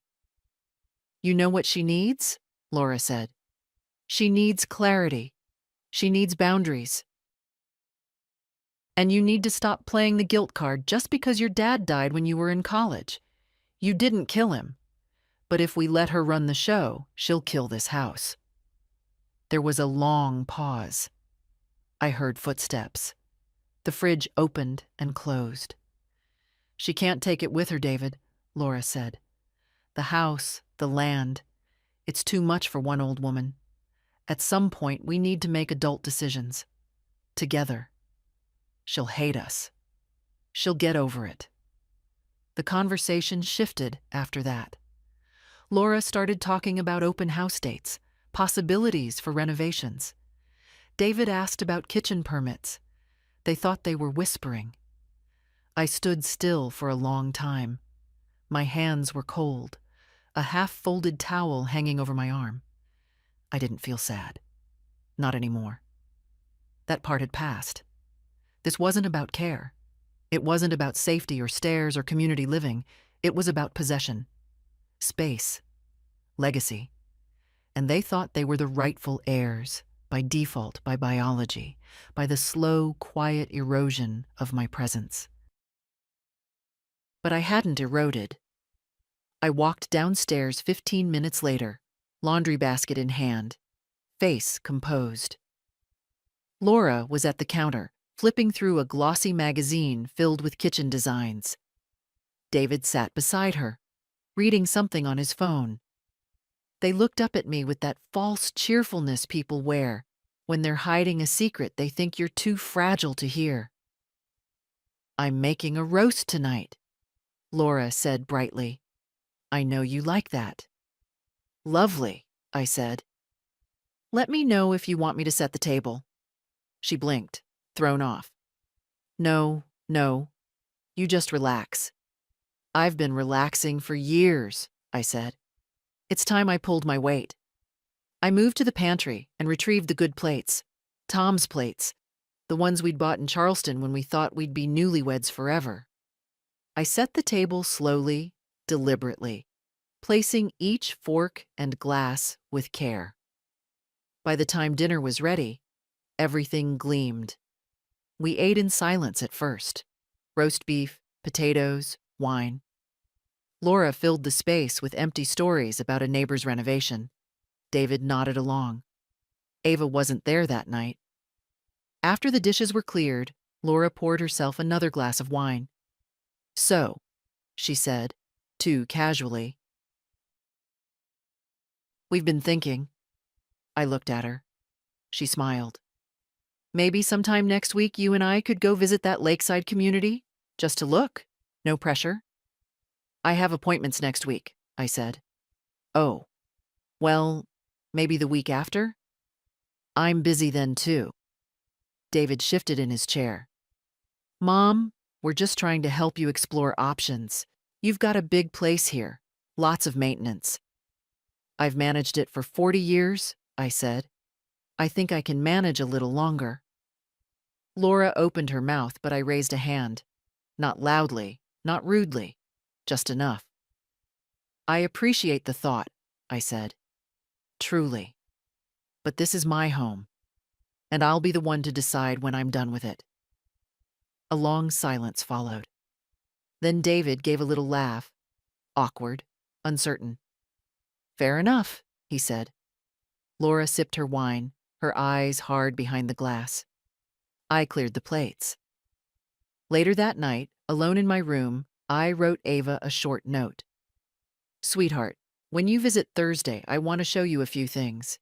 Speaker 1: You know what she needs? Laura said. She needs clarity. She needs boundaries. And you need to stop playing the guilt card just because your dad died when you were in college. You didn't kill him. But if we let her run the show, she'll kill this house. There was a long pause. I heard footsteps. The fridge opened and closed. She can't take it with her, David, Laura said. The house, the land, it's too much for one old woman. At some point, we need to make adult decisions. Together. She'll hate us. She'll get over it. The conversation shifted after that. Laura started talking about open house dates, possibilities for renovations. David asked about kitchen permits. They thought they were whispering. I stood still for a long time. My hands were cold, a half-folded towel hanging over my arm. I didn't feel sad. Not anymore. That part had passed. This wasn't about care. It wasn't about safety or stairs or community living. It was about possession, space, legacy. And they thought they were the rightful heirs, by default, by biology, by the slow, quiet erosion of my presence. But I hadn't eroded. I walked downstairs 15 minutes later, laundry basket in hand, face composed. Laura was at the counter, flipping through a glossy magazine filled with kitchen designs. David sat beside her, reading something on his phone. They looked up at me with that false cheerfulness people wear when they're hiding a secret they think you're too fragile to hear. I'm making a roast tonight, Laura said brightly. I know you like that. Lovely, I said. Let me know if you want me to set the table. She blinked, thrown off. No. You just relax. I've been relaxing for years, I said. It's time I pulled my weight. I moved to the pantry and retrieved the good plates. Tom's plates, the ones we'd bought in Charleston when we thought we'd be newlyweds forever. I set the table slowly, deliberately, placing each fork and glass with care. By the time dinner was ready, everything gleamed. We ate in silence at first. Roast beef, potatoes, wine. Laura filled the space with empty stories about a neighbor's renovation. David nodded along. Ava wasn't there that night. After the dishes were cleared, Laura poured herself another glass of wine. So, she said, too casually. We've been thinking. I looked at her. She smiled. Maybe sometime next week you and I could go visit that lakeside community, just to look. No pressure. I have appointments next week, I said. Oh, well, maybe the week after? I'm busy then too. David shifted in his chair. Mom, we're just trying to help you explore options. You've got a big place here, lots of maintenance. I've managed it for 40 years, I said. I think I can manage a little longer. Laura opened her mouth, but I raised a hand. Not loudly, not rudely, just enough. "I appreciate the thought," I said. "Truly. But this is my home, and I'll be the one to decide when I'm done with it." A long silence followed. Then David gave a little laugh, awkward, uncertain. "Fair enough," he said. Laura sipped her wine, her eyes hard behind the glass. I cleared the plates. Later that night, alone in my room, I wrote Ava a short note. "Sweetheart, when you visit Thursday, I want to show you a few things.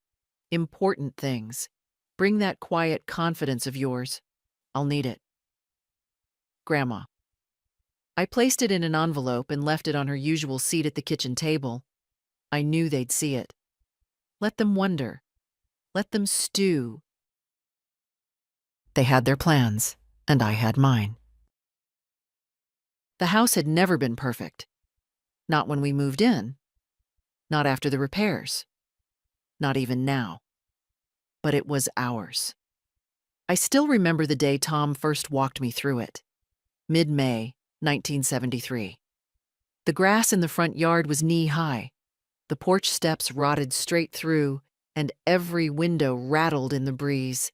Speaker 1: Important things. Bring that quiet confidence of yours. I'll need it. Grandma." I placed it in an envelope and left it on her usual seat at the kitchen table. I knew they'd see it. Let them wonder. Let them stew. They had their plans, and I had mine. The house had never been perfect. Not when we moved in. Not after the repairs. Not even now. But it was ours. I still remember the day Tom first walked me through it. Mid-May, 1973. The grass in the front yard was knee-high. The porch steps rotted straight through, and every window rattled in the breeze.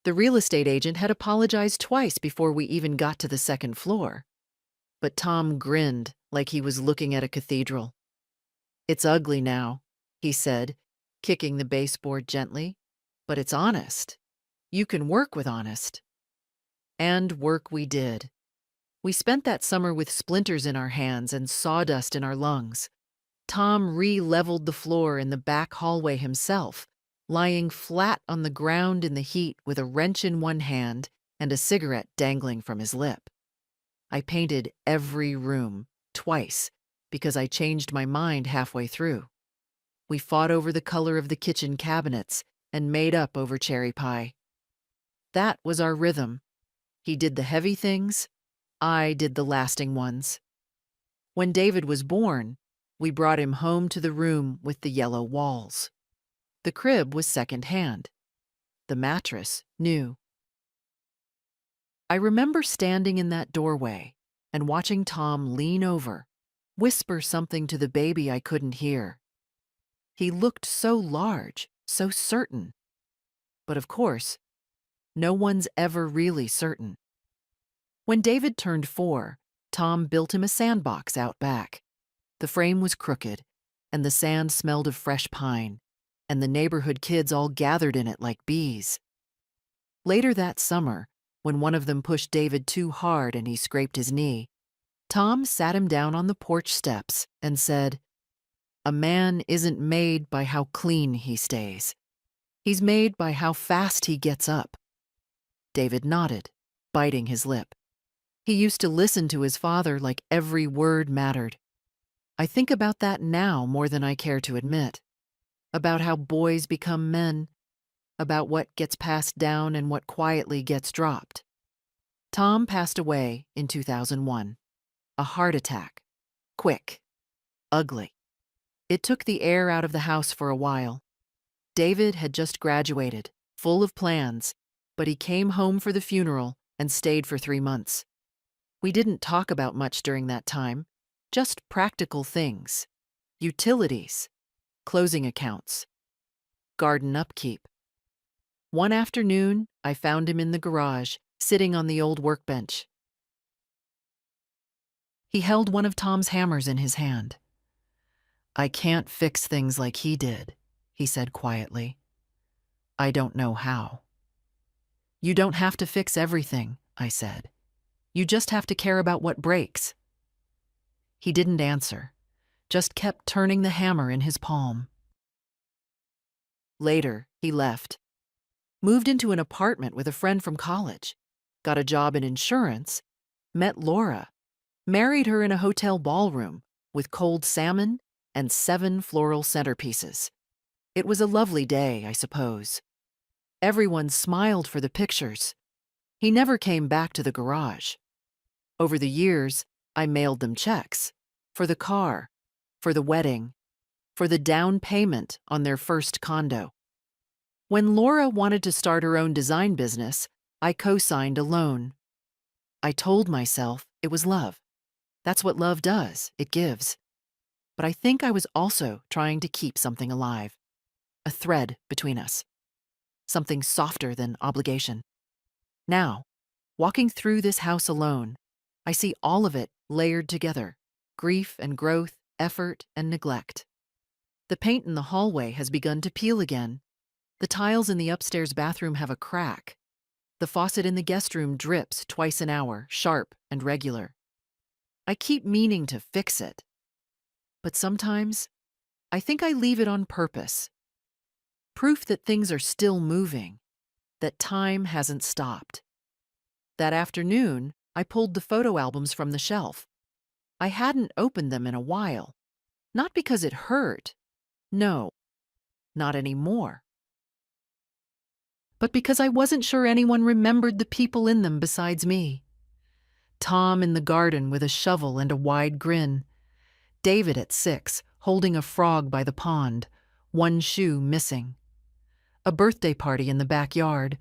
Speaker 1: The real estate agent had apologized twice before we even got to the second floor. But Tom grinned like he was looking at a cathedral. "It's ugly now," he said, kicking the baseboard gently. "But it's honest. You can work with honest." And work we did. We spent that summer with splinters in our hands and sawdust in our lungs. Tom re-leveled the floor in the back hallway himself, lying flat on the ground in the heat with a wrench in one hand and a cigarette dangling from his lip. I painted every room, twice, because I changed my mind halfway through. We fought over the color of the kitchen cabinets and made up over cherry pie. That was our rhythm. He did the heavy things, I did the lasting ones. When David was born, we brought him home to the room with the yellow walls. The crib was second-hand. The mattress, new. I remember standing in that doorway and watching Tom lean over, whisper something to the baby I couldn't hear. He looked so large, so certain. But of course, no one's ever really certain. When David turned 4, Tom built him a sandbox out back. The frame was crooked, and the sand smelled of fresh pine, and the neighborhood kids all gathered in it like bees. Later that summer, when one of them pushed David too hard and he scraped his knee, Tom sat him down on the porch steps and said, "A man isn't made by how clean he stays. He's made by how fast he gets up." David nodded, biting his lip. He used to listen to his father like every word mattered. I think about that now more than I care to admit. About how boys become men. About what gets passed down and what quietly gets dropped. Tom passed away in 2001. A heart attack. Quick. Ugly. It took the air out of the house for a while. David had just graduated, full of plans, but he came home for the funeral and stayed for 3 months. We didn't talk about much during that time, just practical things, utilities, closing accounts, garden upkeep. One afternoon, I found him in the garage, sitting on the old workbench. He held one of Tom's hammers in his hand. "I can't fix things like he did," he said quietly. "I don't know how." "You don't have to fix everything," I said. "You just have to care about what breaks." He didn't answer, just kept turning the hammer in his palm. Later, he left. Moved into an apartment with a friend from college. Got a job in insurance. Met Laura. Married her in a hotel ballroom with cold salmon and 7 floral centerpieces. It was a lovely day, I suppose. Everyone smiled for the pictures. He never came back to the garage. Over the years, I mailed them checks. For the car, for the wedding, for the down payment on their first condo. When Laura wanted to start her own design business, I co-signed a loan. I told myself it was love. That's what love does, it gives. But I think I was also trying to keep something alive, a thread between us, something softer than obligation. Now, walking through this house alone, I see all of it layered together, grief and growth, effort and neglect. The paint in the hallway has begun to peel again. The tiles in the upstairs bathroom have a crack. The faucet in the guest room drips twice an hour, sharp and regular. I keep meaning to fix it, but sometimes I think I leave it on purpose. Proof that things are still moving, that time hasn't stopped. That afternoon, I pulled the photo albums from the shelf. I hadn't opened them in a while. Not because it hurt. No, not anymore. But because I wasn't sure anyone remembered the people in them besides me. Tom in the garden with a shovel and a wide grin. David at 6, holding a frog by the pond, one shoe missing. A birthday party in the backyard,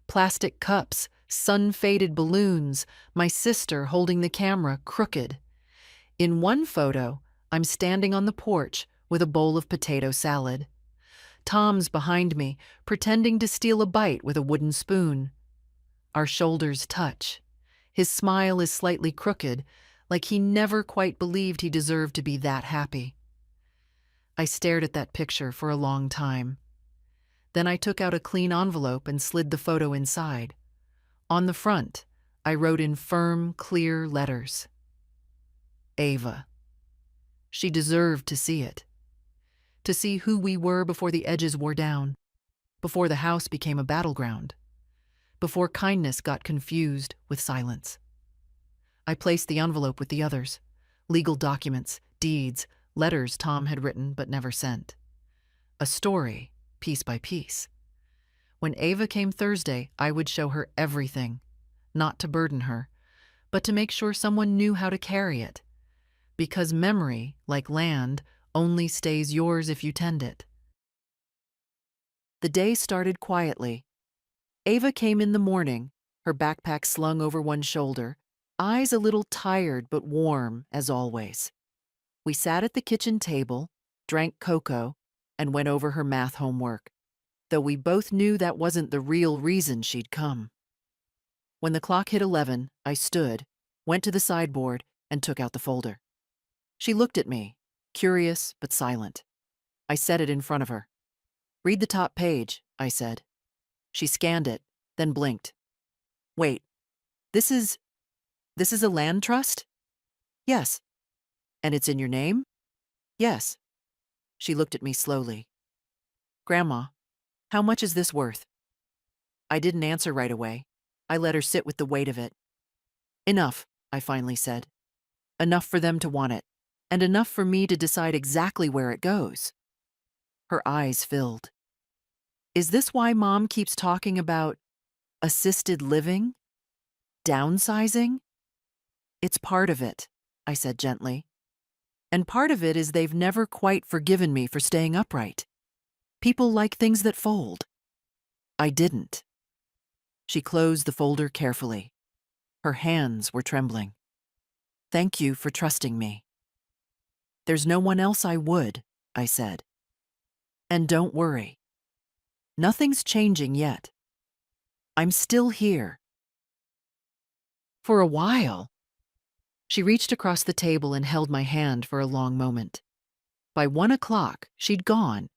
Speaker 1: plastic cups, sun-faded balloons, my sister holding the camera crooked. In one photo, I'm standing on the porch with a bowl of potato salad. Tom's behind me, pretending to steal a bite with a wooden spoon. Our shoulders touch. His smile is slightly crooked, like he never quite believed he deserved to be that happy. I stared at that picture for a long time. Then I took out a clean envelope and slid the photo inside. On the front, I wrote in firm, clear letters. Ava. She deserved to see it. To see who we were before the edges wore down, before the house became a battleground, before kindness got confused with silence. I placed the envelope with the others, legal documents, deeds, letters Tom had written but never sent. A story, piece by piece. When Ava came Thursday, I would show her everything, not to burden her, but to make sure someone knew how to carry it. Because memory, like land, only stays yours if you tend it. The day started quietly. Ava came in the morning, her backpack slung over one shoulder, eyes a little tired but warm, as always. We sat at the kitchen table, drank cocoa, and went over her math homework, though we both knew that wasn't the real reason she'd come. When the clock hit 11, I stood, went to the sideboard, and took out the folder. She looked at me, curious but silent. I set it in front of her. "Read the top page," I said. She scanned it, then blinked. "Wait, this is a land trust?" "Yes." "And it's in your name?" "Yes." She looked at me slowly. "Grandma, how much is this worth?" I didn't answer right away. I let her sit with the weight of it. "Enough," I finally said. "Enough for them to want it, and enough for me to decide exactly where it goes." Her eyes filled. "Is this why Mom keeps talking about assisted living? Downsizing?" "It's part of it," I said gently. "And part of it is they've never quite forgiven me for staying upright. People like things that fold. I didn't." She closed the folder carefully. Her hands were trembling. "Thank you for trusting me." "There's no one else I would," I said. "And don't worry. Nothing's changing yet. I'm still here. For a while." She reached across the table and held my hand for a long moment. By 1 o'clock, she'd gone.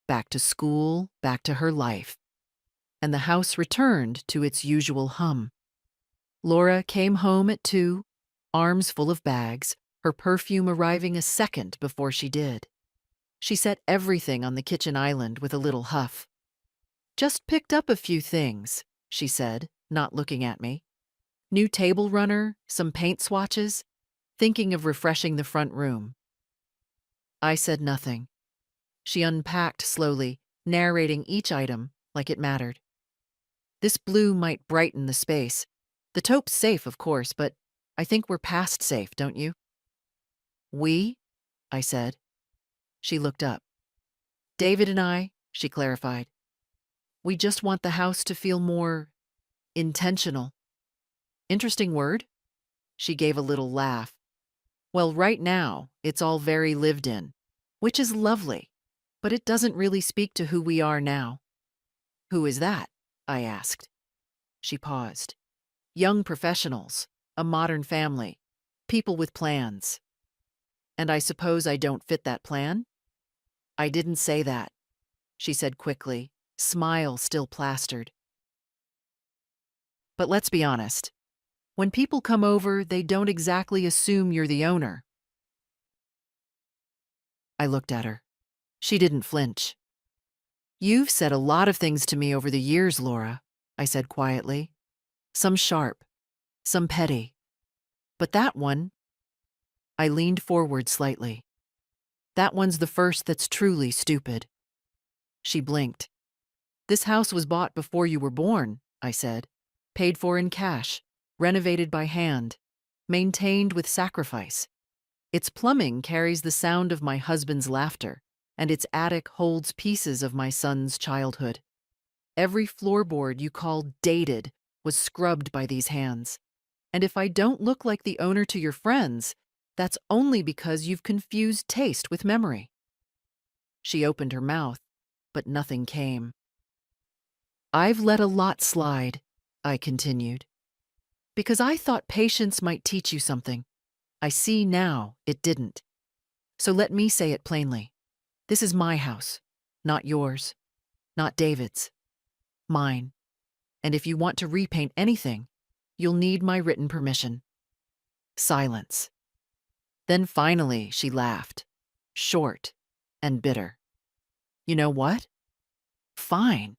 Speaker 1: Back to school, back to her life. And the house returned to its usual hum. Laura came home at 2, arms full of bags, her perfume arriving a second before she did. She set everything on the kitchen island with a little huff. "Just picked up a few things," she said, not looking at me. "New table runner, some paint swatches, thinking of refreshing the front room." I said nothing. She unpacked slowly, narrating each item like it mattered. "This blue might brighten the space. The taupe's safe, of course, but I think we're past safe, don't you?" "We?" I said. She looked up. "David and I," she clarified. "We just want the house to feel more intentional." "Interesting word." She gave a little laugh. Well, right now, it's all very lived in, which is lovely, but it doesn't really speak to who we are now. Who is that? I asked. She paused. Young professionals, a modern family, people with plans. And I suppose I don't fit that plan? I didn't say that, she said quickly, smile still plastered. But let's be honest. When people come over, they don't exactly assume you're the owner. I looked at her. She didn't flinch. You've said a lot of things to me over the years, Laura, I said quietly. Some sharp, some petty. But that one, I leaned forward slightly. That one's the first that's truly stupid. She blinked. This house was bought before you were born, I said. Paid for in cash, renovated by hand, maintained with sacrifice. Its plumbing carries the sound of my husband's laughter, and its attic holds pieces of my son's childhood. Every floorboard you call dated was scrubbed by these hands. And if I don't look like the owner to your friends, that's only because you've confused taste with memory. She opened her mouth, but nothing came. I've let a lot slide, I continued, because I thought patience might teach you something. I see now it didn't. So let me say it plainly. This is my house, not yours, not David's. Mine. And if you want to repaint anything, you'll need my written permission. Silence. Then finally she laughed, short and bitter. You know what? Fine.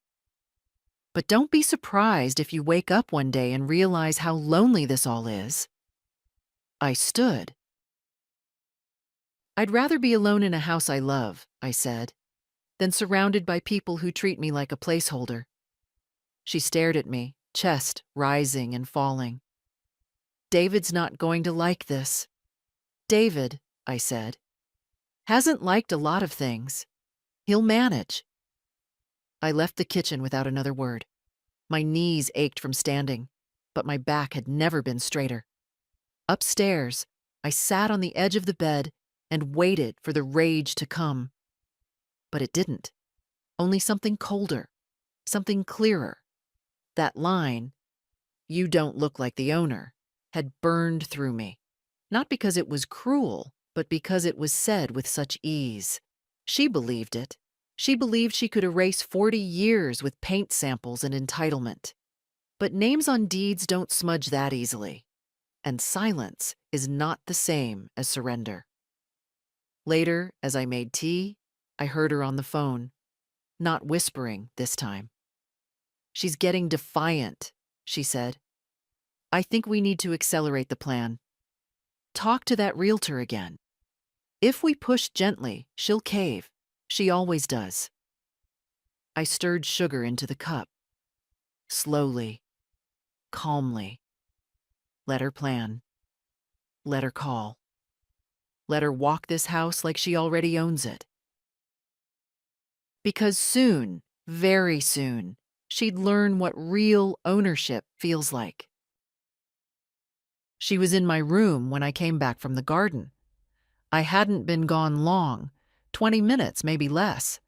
Speaker 1: But don't be surprised if you wake up one day and realize how lonely this all is. I stood. I'd rather be alone in a house I love, I said, than surrounded by people who treat me like a placeholder. She stared at me, chest rising and falling. David's not going to like this. David, I said, hasn't liked a lot of things. He'll manage. I left the kitchen without another word. My knees ached from standing, but my back had never been straighter. Upstairs, I sat on the edge of the bed and waited for the rage to come. But it didn't. Only something colder, something clearer. That line, "You don't look like the owner," had burned through me. Not because it was cruel, but because it was said with such ease. She believed it. She believed she could erase 40 years with paint samples and entitlement. But names on deeds don't smudge that easily. And silence is not the same as surrender. Later, as I made tea, I heard her on the phone. Not whispering this time. She's getting defiant, she said. I think we need to accelerate the plan. Talk to that realtor again. If we push gently, she'll cave. She always does. I stirred sugar into the cup. Slowly, calmly. Let her plan. Let her call. Let her walk this house like she already owns it. Because soon, very soon, she'd learn what real ownership feels like. She was in my room when I came back from the garden. I hadn't been gone long, 20 minutes, maybe less.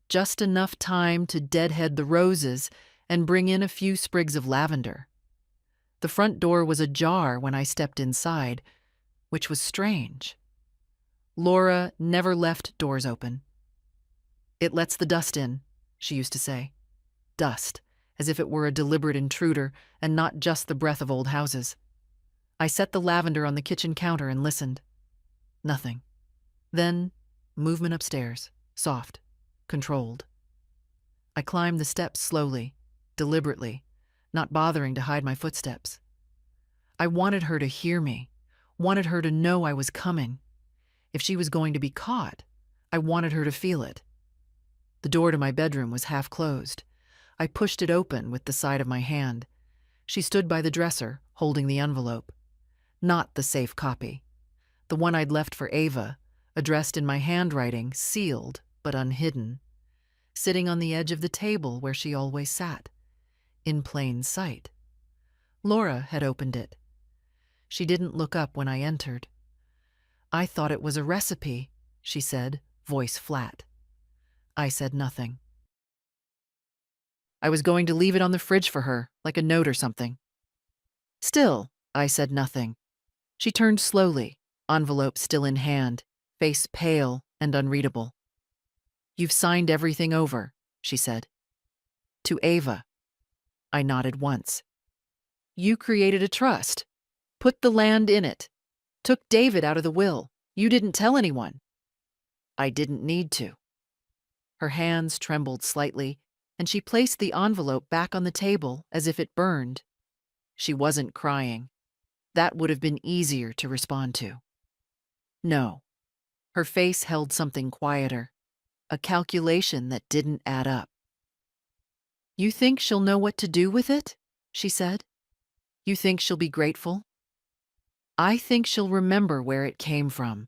Speaker 1: Just enough time to deadhead the roses and bring in a few sprigs of lavender. The front door was ajar when I stepped inside, which was strange. Laura never left doors open. It lets the dust in, she used to say. Dust, as if it were a deliberate intruder and not just the breath of old houses. I set the lavender on the kitchen counter and listened. Nothing. Then, movement upstairs, soft, controlled. I climbed the steps slowly, deliberately, not bothering to hide my footsteps. I wanted her to hear me, wanted her to know I was coming. If she was going to be caught, I wanted her to feel it. The door to my bedroom was half closed. I pushed it open with the side of my hand. She stood by the dresser, holding the envelope. Not the safe copy. The one I'd left for Ava, addressed in my handwriting, sealed but unhidden. Sitting on the edge of the table where she always sat. In plain sight. Laura had opened it. She didn't look up when I entered. I thought it was a recipe, she said, voice flat. I said nothing. I was going to leave it on the fridge for her, like a note or something. Still, I said nothing. She turned slowly, envelope still in hand, face pale and unreadable. You've signed everything over, she said. To Ava. I nodded once. You created a trust. Put the land in it. Took David out of the will. You didn't tell anyone. I didn't need to. Her hands trembled slightly, and she placed the envelope back on the table as if it burned. She wasn't crying. That would have been easier to respond to. No. Her face held something quieter, a calculation that didn't add up. You think she'll know what to do with it? She said. You think she'll be grateful? I think she'll remember where it came from.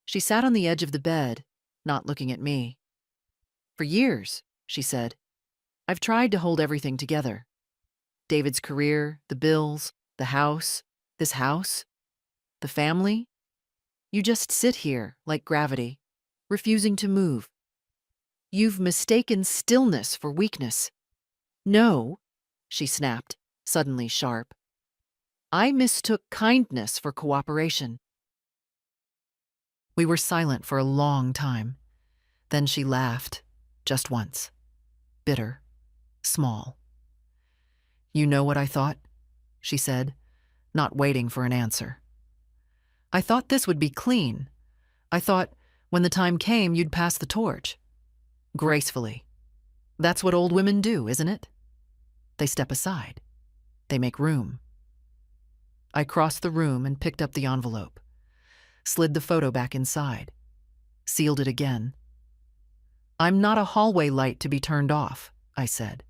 Speaker 1: She sat on the edge of the bed, not looking at me. For years, she said, I've tried to hold everything together. David's career, the bills, the house, this house, the family. You just sit here like gravity, refusing to move. You've mistaken stillness for weakness. No, she snapped, suddenly sharp. I mistook kindness for cooperation. We were silent for a long time. Then she laughed, just once. Bitter, small. You know what I thought? She said, not waiting for an answer. I thought this would be clean. I thought, when the time came, you'd pass the torch. Gracefully. That's what old women do, isn't it? They step aside. They make room. I crossed the room and picked up the envelope, slid the photo back inside, sealed it again. I'm not a hallway light to be turned off, I said.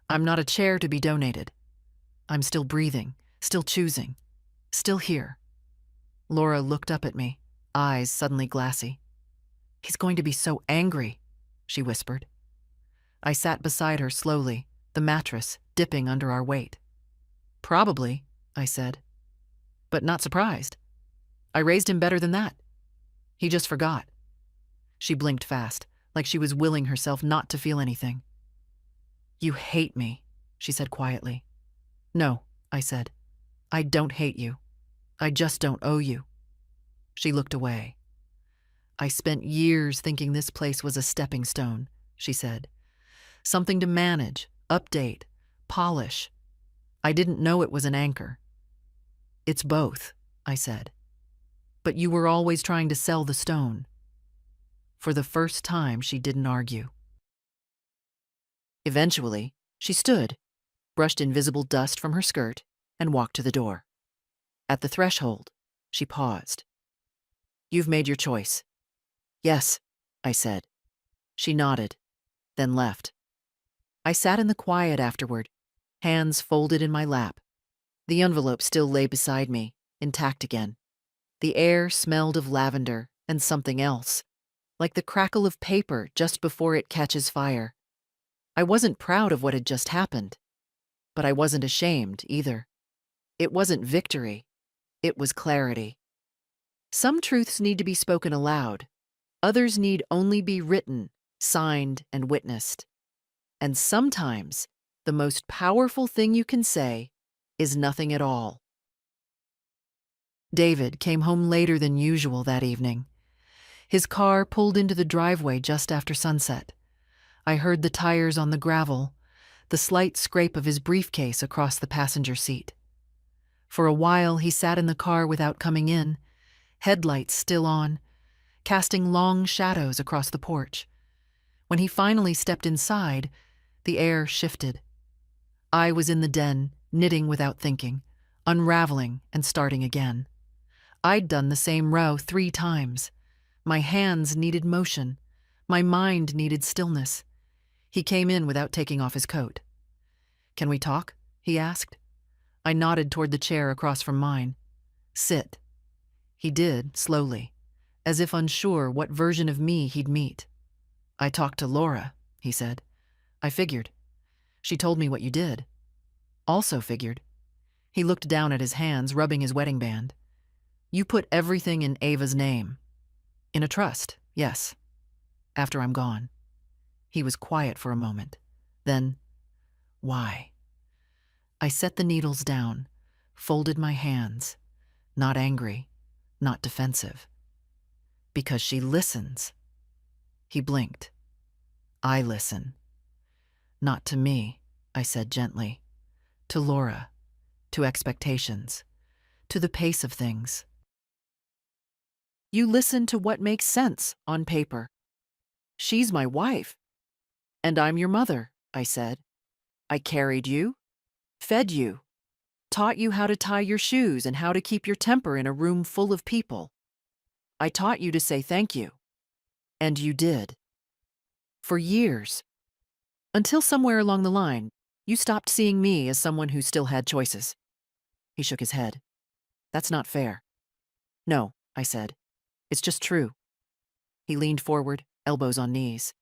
Speaker 1: I'm not a chair to be donated. I'm still breathing, still choosing, still here. Laura looked up at me, eyes suddenly glassy. He's going to be so angry, she whispered. I sat beside her slowly, the mattress dipping under our weight. Probably, I said, but not surprised. I raised him better than that. He just forgot. She blinked fast, like she was willing herself not to feel anything. You hate me, she said quietly. No, I said. I don't hate you. I just don't owe you. She looked away. I spent years thinking this place was a stepping stone, she said. Something to manage, update, polish. I didn't know it was an anchor. It's both, I said. But you were always trying to sell the stone. For the first time, she didn't argue. Eventually, she stood, brushed invisible dust from her skirt, and walked to the door. At the threshold, she paused. You've made your choice. Yes, I said. She nodded, then left. I sat in the quiet afterward, hands folded in my lap. The envelope still lay beside me, intact again. The air smelled of lavender and something else, like the crackle of paper just before it catches fire. I wasn't proud of what had just happened, but I wasn't ashamed either. It wasn't victory. It was clarity. Some truths need to be spoken aloud. Others need only be written, signed, and witnessed. And sometimes, the most powerful thing you can say is nothing at all. David came home later than usual that evening. His car pulled into the driveway just after sunset. I heard the tires on the gravel, the slight scrape of his briefcase across the passenger seat. For a while, he sat in the car without coming in, headlights still on, casting long shadows across the porch. When he finally stepped inside, the air shifted. I was in the den, knitting without thinking, unraveling and starting again. I'd done the same row 3 times. My hands needed motion. My mind needed stillness. He came in without taking off his coat. Can we talk? He asked. I nodded toward the chair across from mine. Sit. He did, slowly, as if unsure what version of me he'd meet. I talked to Laura, he said. I figured. She told me what you did. Also figured. He looked down at his hands, rubbing his wedding band. You put everything in Ava's name. In a trust, yes. After I'm gone. He was quiet for a moment. Then, why? I set the needles down, folded my hands, not angry, not defensive. Because she listens. He blinked. I listen. Not to me, I said gently. To Laura, to expectations, to the pace of things. You listen to what makes sense on paper. She's my wife. And I'm your mother, I said. I carried you, fed you, taught you how to tie your shoes and how to keep your temper in a room full of people. I taught you to say thank you. And you did. For years. Until somewhere along the line, you stopped seeing me as someone who still had choices. He shook his head. That's not fair. No, I said. It's just true. He leaned forward, elbows on knees.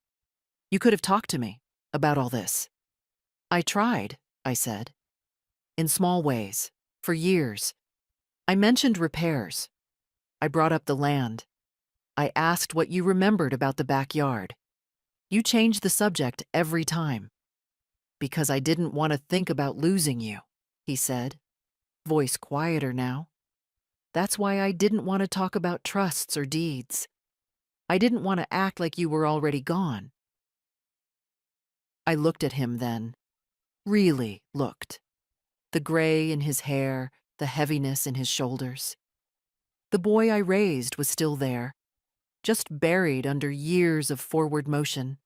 Speaker 1: You could have talked to me about all this. I tried, I said. In small ways, for years. I mentioned repairs. I brought up the land. I asked what you remembered about the backyard. You changed the subject every time. Because I didn't want to think about losing you, he said, voice quieter now. That's why I didn't want to talk about trusts or deeds. I didn't want to act like you were already gone. I looked at him then. Really looked. The gray in his hair, the heaviness in his shoulders. The boy I raised was still there, just buried under years of forward motion.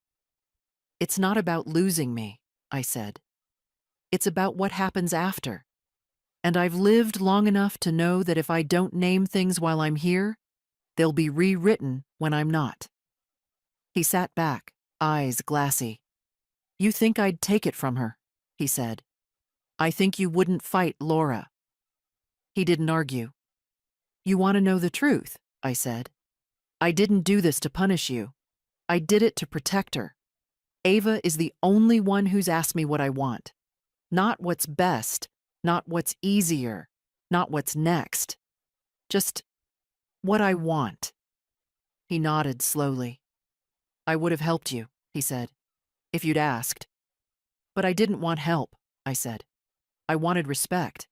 Speaker 1: It's not about losing me, I said. It's about what happens after. And I've lived long enough to know that if I don't name things while I'm here, they'll be rewritten when I'm not. He sat back, eyes glassy. You think I'd take it from her, he said. I think you wouldn't fight Laura. He didn't argue. You want to know the truth, I said. I didn't do this to punish you. I did it to protect her. Ava is the only one who's asked me what I want. Not what's best, not what's easier, not what's next. Just what I want. He nodded slowly. I would have helped you, he said, if you'd asked. But I didn't want help, I said. I wanted respect.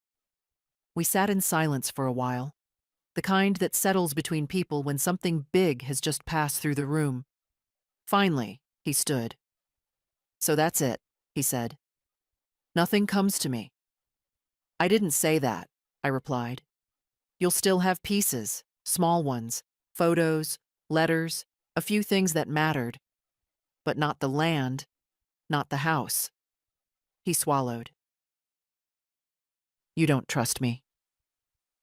Speaker 1: We sat in silence for a while, the kind that settles between people when something big has just passed through the room. Finally, he stood. So that's it, he said. Nothing comes to me. I didn't say that, I replied. You'll still have pieces, small ones, photos, letters, a few things that mattered. But not the land, not the house. He swallowed. You don't trust me.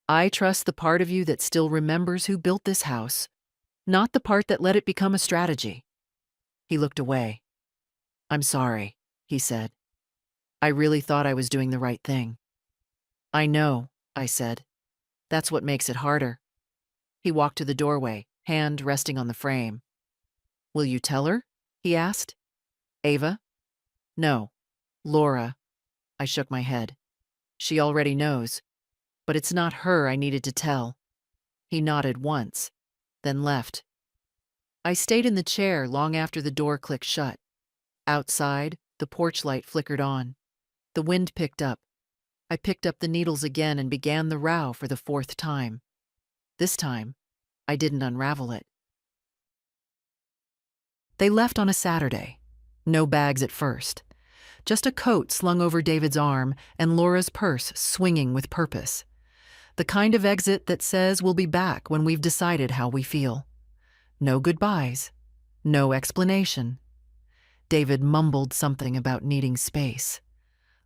Speaker 1: I trust the part of you that still remembers who built this house, not the part that let it become a strategy. He looked away. I'm sorry, he said. I really thought I was doing the right thing. I know, I said. That's what makes it harder. He walked to the doorway, hand resting on the frame. Will you tell her? He asked. Ava? No. Laura. I shook my head. She already knows. But it's not her I needed to tell. He nodded once, then left. I stayed in the chair long after the door clicked shut. Outside, the porch light flickered on. The wind picked up. I picked up the needles again and began the row for the fourth time. This time, I didn't unravel it. They left on a Saturday. No bags at first. Just a coat slung over David's arm and Laura's purse swinging with purpose. The kind of exit that says we'll be back when we've decided how we feel. No goodbyes. No explanation. David mumbled something about needing space.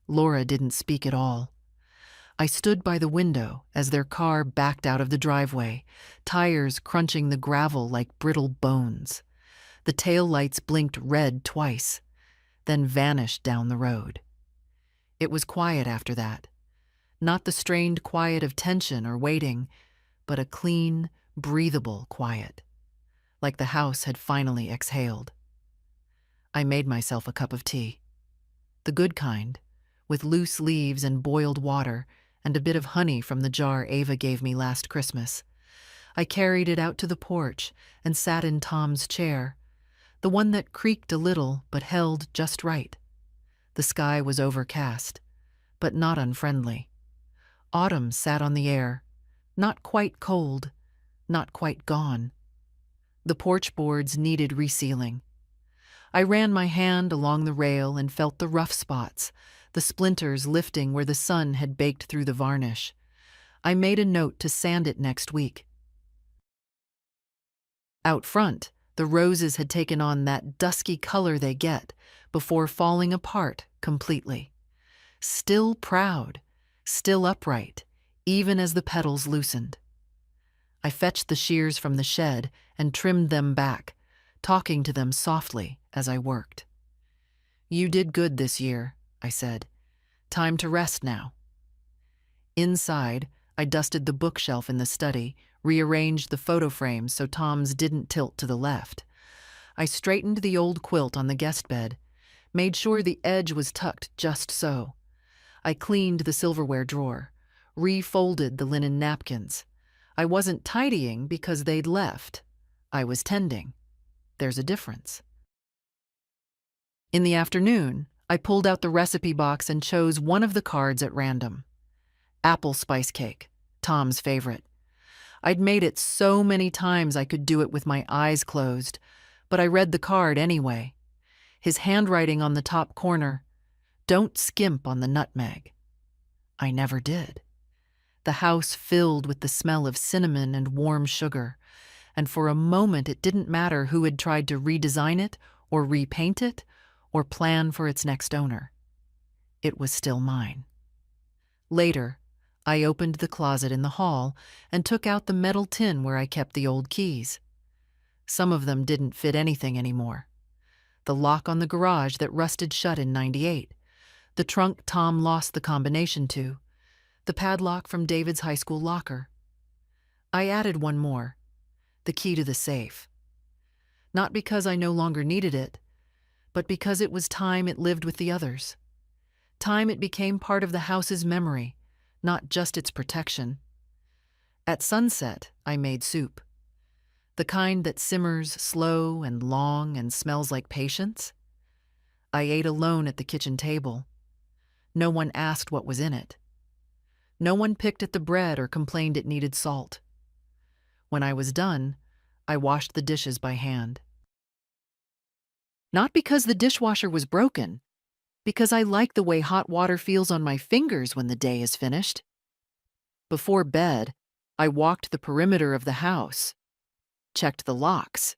Speaker 1: Laura didn't speak at all. I stood by the window as their car backed out of the driveway, tires crunching the gravel like brittle bones. The taillights blinked red twice, then vanished down the road. It was quiet after that. Not the strained quiet of tension or waiting, but a clean, breathable quiet, like the house had finally exhaled. I made myself a cup of tea. The good kind, with loose leaves and boiled water and a bit of honey from the jar Ava gave me last Christmas. I carried it out to the porch and sat in Tom's chair, the one that creaked a little but held just right. The sky was overcast, but not unfriendly. Autumn sat on the air, not quite cold, not quite gone. The porch boards needed resealing. I ran my hand along the rail and felt the rough spots, the splinters lifting where the sun had baked through the varnish. I made a note to sand it next week. Out front, the roses had taken on that dusky color they get before falling apart completely. Still proud, still upright, even as the petals loosened. I fetched the shears from the shed and trimmed them back, talking to them softly as I worked. "You did good this year," I said. "Time to rest now." Inside, I dusted the bookshelf in the study, rearranged the photo frames so Tom's didn't tilt to the left. I straightened the old quilt on the guest bed, made sure the edge was tucked just so. I cleaned the silverware drawer, refolded the linen napkins. I wasn't tidying because they'd left. I was tending. There's a difference. In the afternoon, I pulled out the recipe box and chose one of the cards at random. Apple spice cake, Tom's favorite. I'd made it so many times I could do it with my eyes closed, but I read the card anyway. His handwriting on the top corner, "Don't skimp on the nutmeg." I never did. The house filled with the smell of cinnamon and warm sugar, and for a moment it didn't matter who had tried to redesign it or repaint it or plan for its next owner. It was still mine. Later, I opened the closet in the hall and took out the metal tin where I kept the old keys. Some of them didn't fit anything anymore. The lock on the garage that rusted shut in '98, the trunk Tom lost the combination to, the padlock from David's high school locker. I added one more, the key to the safe. Not because I no longer needed it, but because it was time it lived with the others. Time it became part of the house's memory, not just its protection. At sunset, I made soup. The kind that simmers slow and long and smells like patience. I ate alone at the kitchen table. No one asked what was in it. No one picked at the bread or complained it needed salt. When I was done, I washed the dishes by hand. Not because the dishwasher was broken, because I like the way hot water feels on my fingers when the day is finished. Before bed, I walked the perimeter of the house, checked the locks,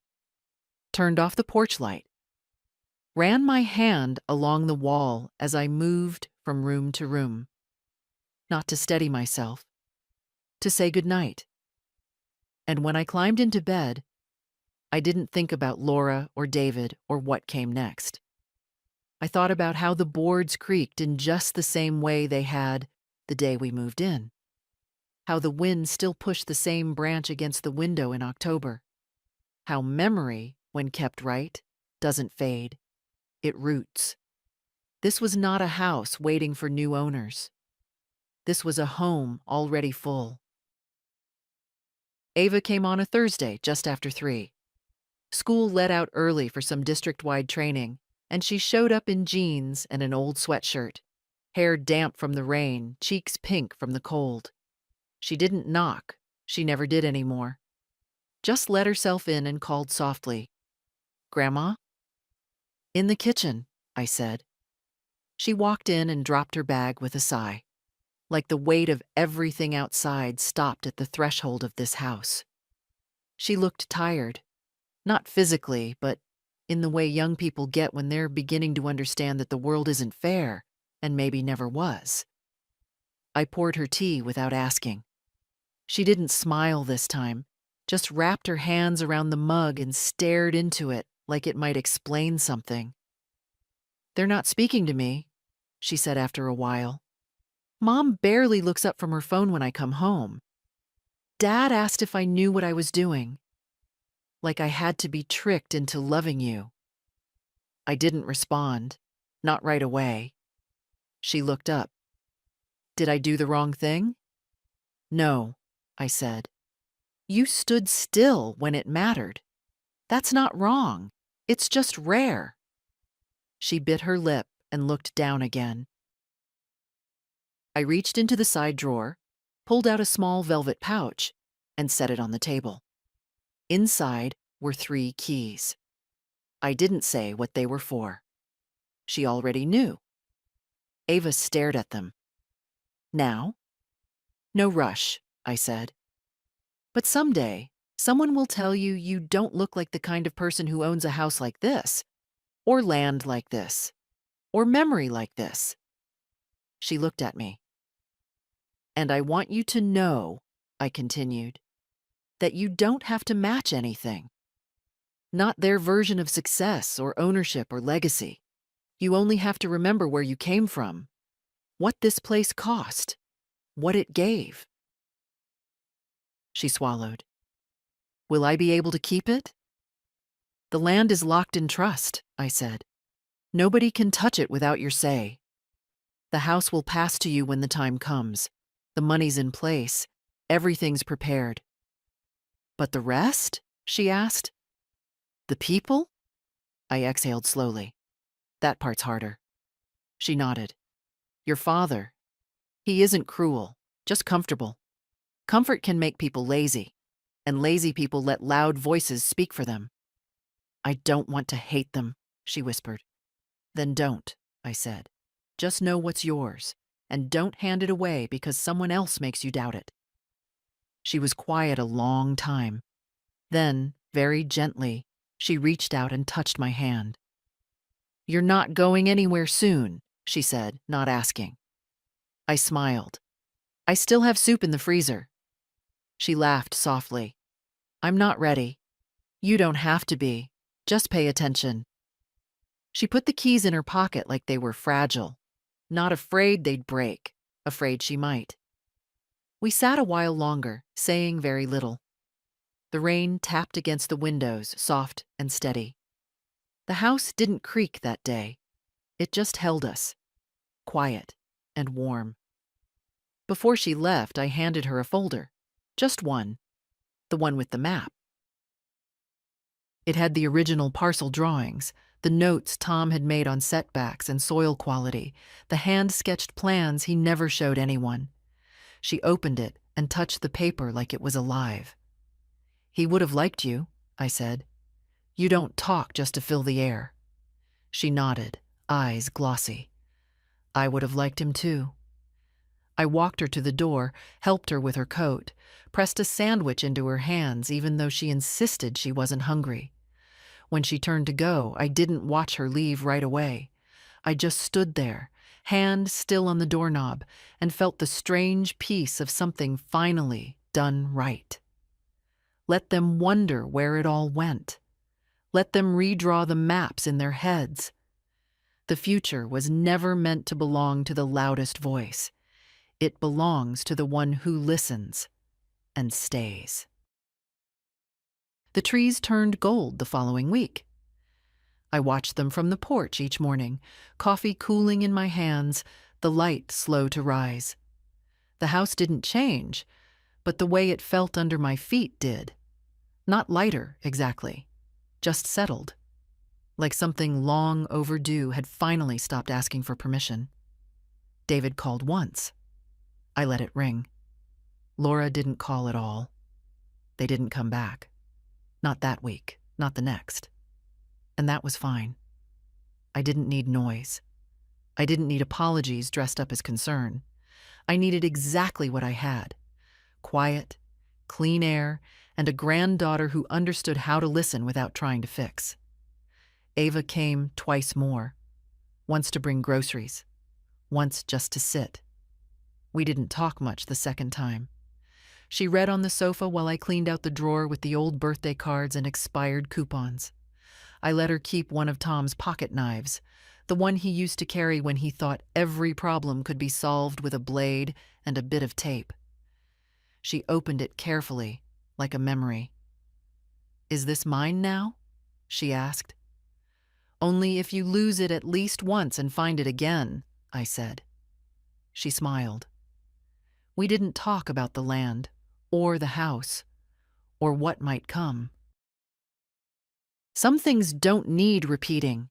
Speaker 1: turned off the porch light, ran my hand along the wall as I moved from room to room. Not to steady myself, to say goodnight. And when I climbed into bed, I didn't think about Laura or David or what came next. I thought about how the boards creaked in just the same way they had the day we moved in. How the wind still pushed the same branch against the window in October. How memory, when kept right, doesn't fade. It roots. This was not a house waiting for new owners. This was a home already full. Ava came on a Thursday just after 3. School let out early for some district-wide training, and she showed up in jeans and an old sweatshirt, hair damp from the rain, cheeks pink from the cold. She didn't knock. She never did anymore. Just let herself in and called softly, "Grandma?" "In the kitchen," I said. She walked in and dropped her bag with a sigh, like the weight of everything outside stopped at the threshold of this house. She looked tired, not physically, but in the way young people get when they're beginning to understand that the world isn't fair, and maybe never was. I poured her tea without asking. She didn't smile this time, just wrapped her hands around the mug and stared into it like it might explain something. "They're not speaking to me," she said after a while. "Mom barely looks up from her phone when I come home. Dad asked if I knew what I was doing. Like I had to be tricked into loving you." I didn't respond, not right away. She looked up. "Did I do the wrong thing?" "No," I said. You stood still when it mattered. That's not wrong. It's just rare." She bit her lip and looked down again. I reached into the side drawer, pulled out a small velvet pouch, and set it on the table. Inside were 3 keys. I didn't say what they were for. She already knew. Ava stared at them. "Now?" "No rush," I said. "But someday, someone will tell you you don't look like the kind of person who owns a house like this, or land like this, or memory like this." She looked at me. "And I want you to know," I continued, "that you don't have to match anything. Not their version of success or ownership or legacy. You only have to remember where you came from, what this place cost, what it gave." She swallowed. "Will I be able to keep it?" "The land is locked in trust," I said. "Nobody can touch it without your say. The house will pass to you when the time comes. The money's in place. Everything's prepared." "But the rest?" she asked. "The people?" I exhaled slowly. "That part's harder." She nodded. "Your father. He isn't cruel, just comfortable. Comfort can make people lazy, and lazy people let loud voices speak for them." "I don't want to hate them," she whispered. "Then don't," I said. "Just know what's yours, and don't hand it away because someone else makes you doubt it." She was quiet a long time. Then, very gently, she reached out and touched my hand. "You're not going anywhere soon," she said, not asking. I smiled. "I still have soup in the freezer." She laughed softly. "I'm not ready. You don't have to be. Just pay attention." She put the keys in her pocket like they were fragile, not afraid they'd break, afraid she might. We sat a while longer, saying very little. The rain tapped against the windows, soft and steady. The house didn't creak that day. It just held us, quiet and warm. Before she left, I handed her a folder. Just one. The one with the map. It had the original parcel drawings, the notes Tom had made on setbacks and soil quality, the hand-sketched plans he never showed anyone. She opened it and touched the paper like it was alive. "He would have liked you," I said. "You don't talk just to fill the air." She nodded, eyes glossy. "I would have liked him too." I walked her to the door, helped her with her coat, pressed a sandwich into her hands even though she insisted she wasn't hungry. When she turned to go, I didn't watch her leave right away. I just stood there, hand still on the doorknob, and felt the strange peace of something finally done right. Let them wonder where it all went. Let them redraw the maps in their heads. The future was never meant to belong to the loudest voice. It belongs to the one who listens and stays. The trees turned gold the following week. I watched them from the porch each morning, coffee cooling in my hands, the light slow to rise. The house didn't change, but the way it felt under my feet did. Not lighter, exactly, just settled. Like something long overdue had finally stopped asking for permission. David called once. I let it ring. Laura didn't call at all. They didn't come back. Not that week, not the next. And that was fine. I didn't need noise. I didn't need apologies dressed up as concern. I needed exactly what I had. Quiet, clean air, and a granddaughter who understood how to listen without trying to fix. Ava came twice more. Once to bring groceries. Once just to sit. We didn't talk much the second time. She read on the sofa while I cleaned out the drawer with the old birthday cards and expired coupons. I let her keep one of Tom's pocket knives, the one he used to carry when he thought every problem could be solved with a blade and a bit of tape. She opened it carefully, like a memory. "Is this mine now?" she asked. "Only if you lose it at least once and find it again," I said. She smiled. We didn't talk about the land, or the house, or what might come. Some things don't need repeating.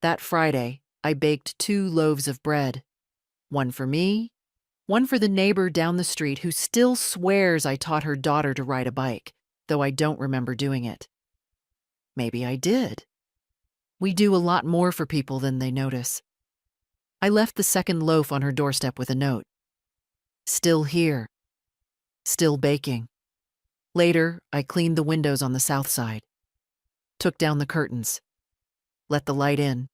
Speaker 1: That Friday, I baked 2 loaves of bread, one for me, one for the neighbor down the street who still swears I taught her daughter to ride a bike, though I don't remember doing it. Maybe I did. We do a lot more for people than they notice. I left the second loaf on her doorstep with a note. Still here. Still baking. Later, I cleaned the windows on the south side. Took down the curtains. Let the light in.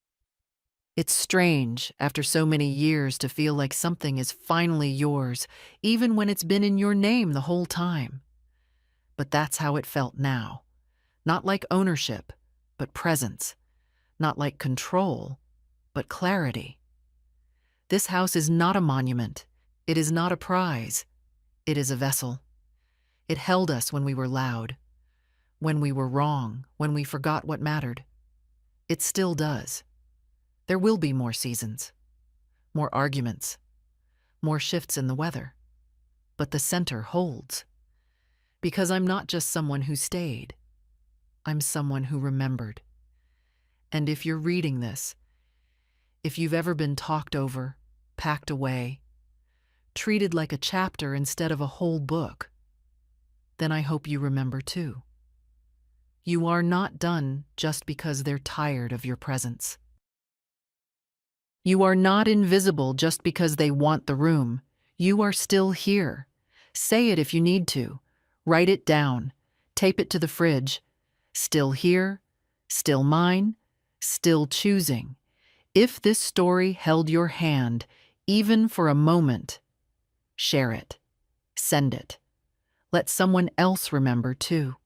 Speaker 1: It's strange, after so many years, to feel like something is finally yours, even when it's been in your name the whole time. But that's how it felt now. Not like ownership, but presence. Not like control, but clarity. This house is not a monument. It is not a prize. It is a vessel. It held us when we were loud, when we were wrong, when we forgot what mattered. It still does. There will be more seasons, more arguments, more shifts in the weather. But the center holds. Because I'm not just someone who stayed. I'm someone who remembered. And if you're reading this, if you've ever been talked over, packed away, treated like a chapter instead of a whole book, then I hope you remember too. You are not done just because they're tired of your presence. You are not invisible just because they want the room. You are still here. Say it if you need to. Write it down. Tape it to the fridge. Still here, still mine, still choosing. If this story held your hand, even for a moment, share it. Send it. Let someone else remember too.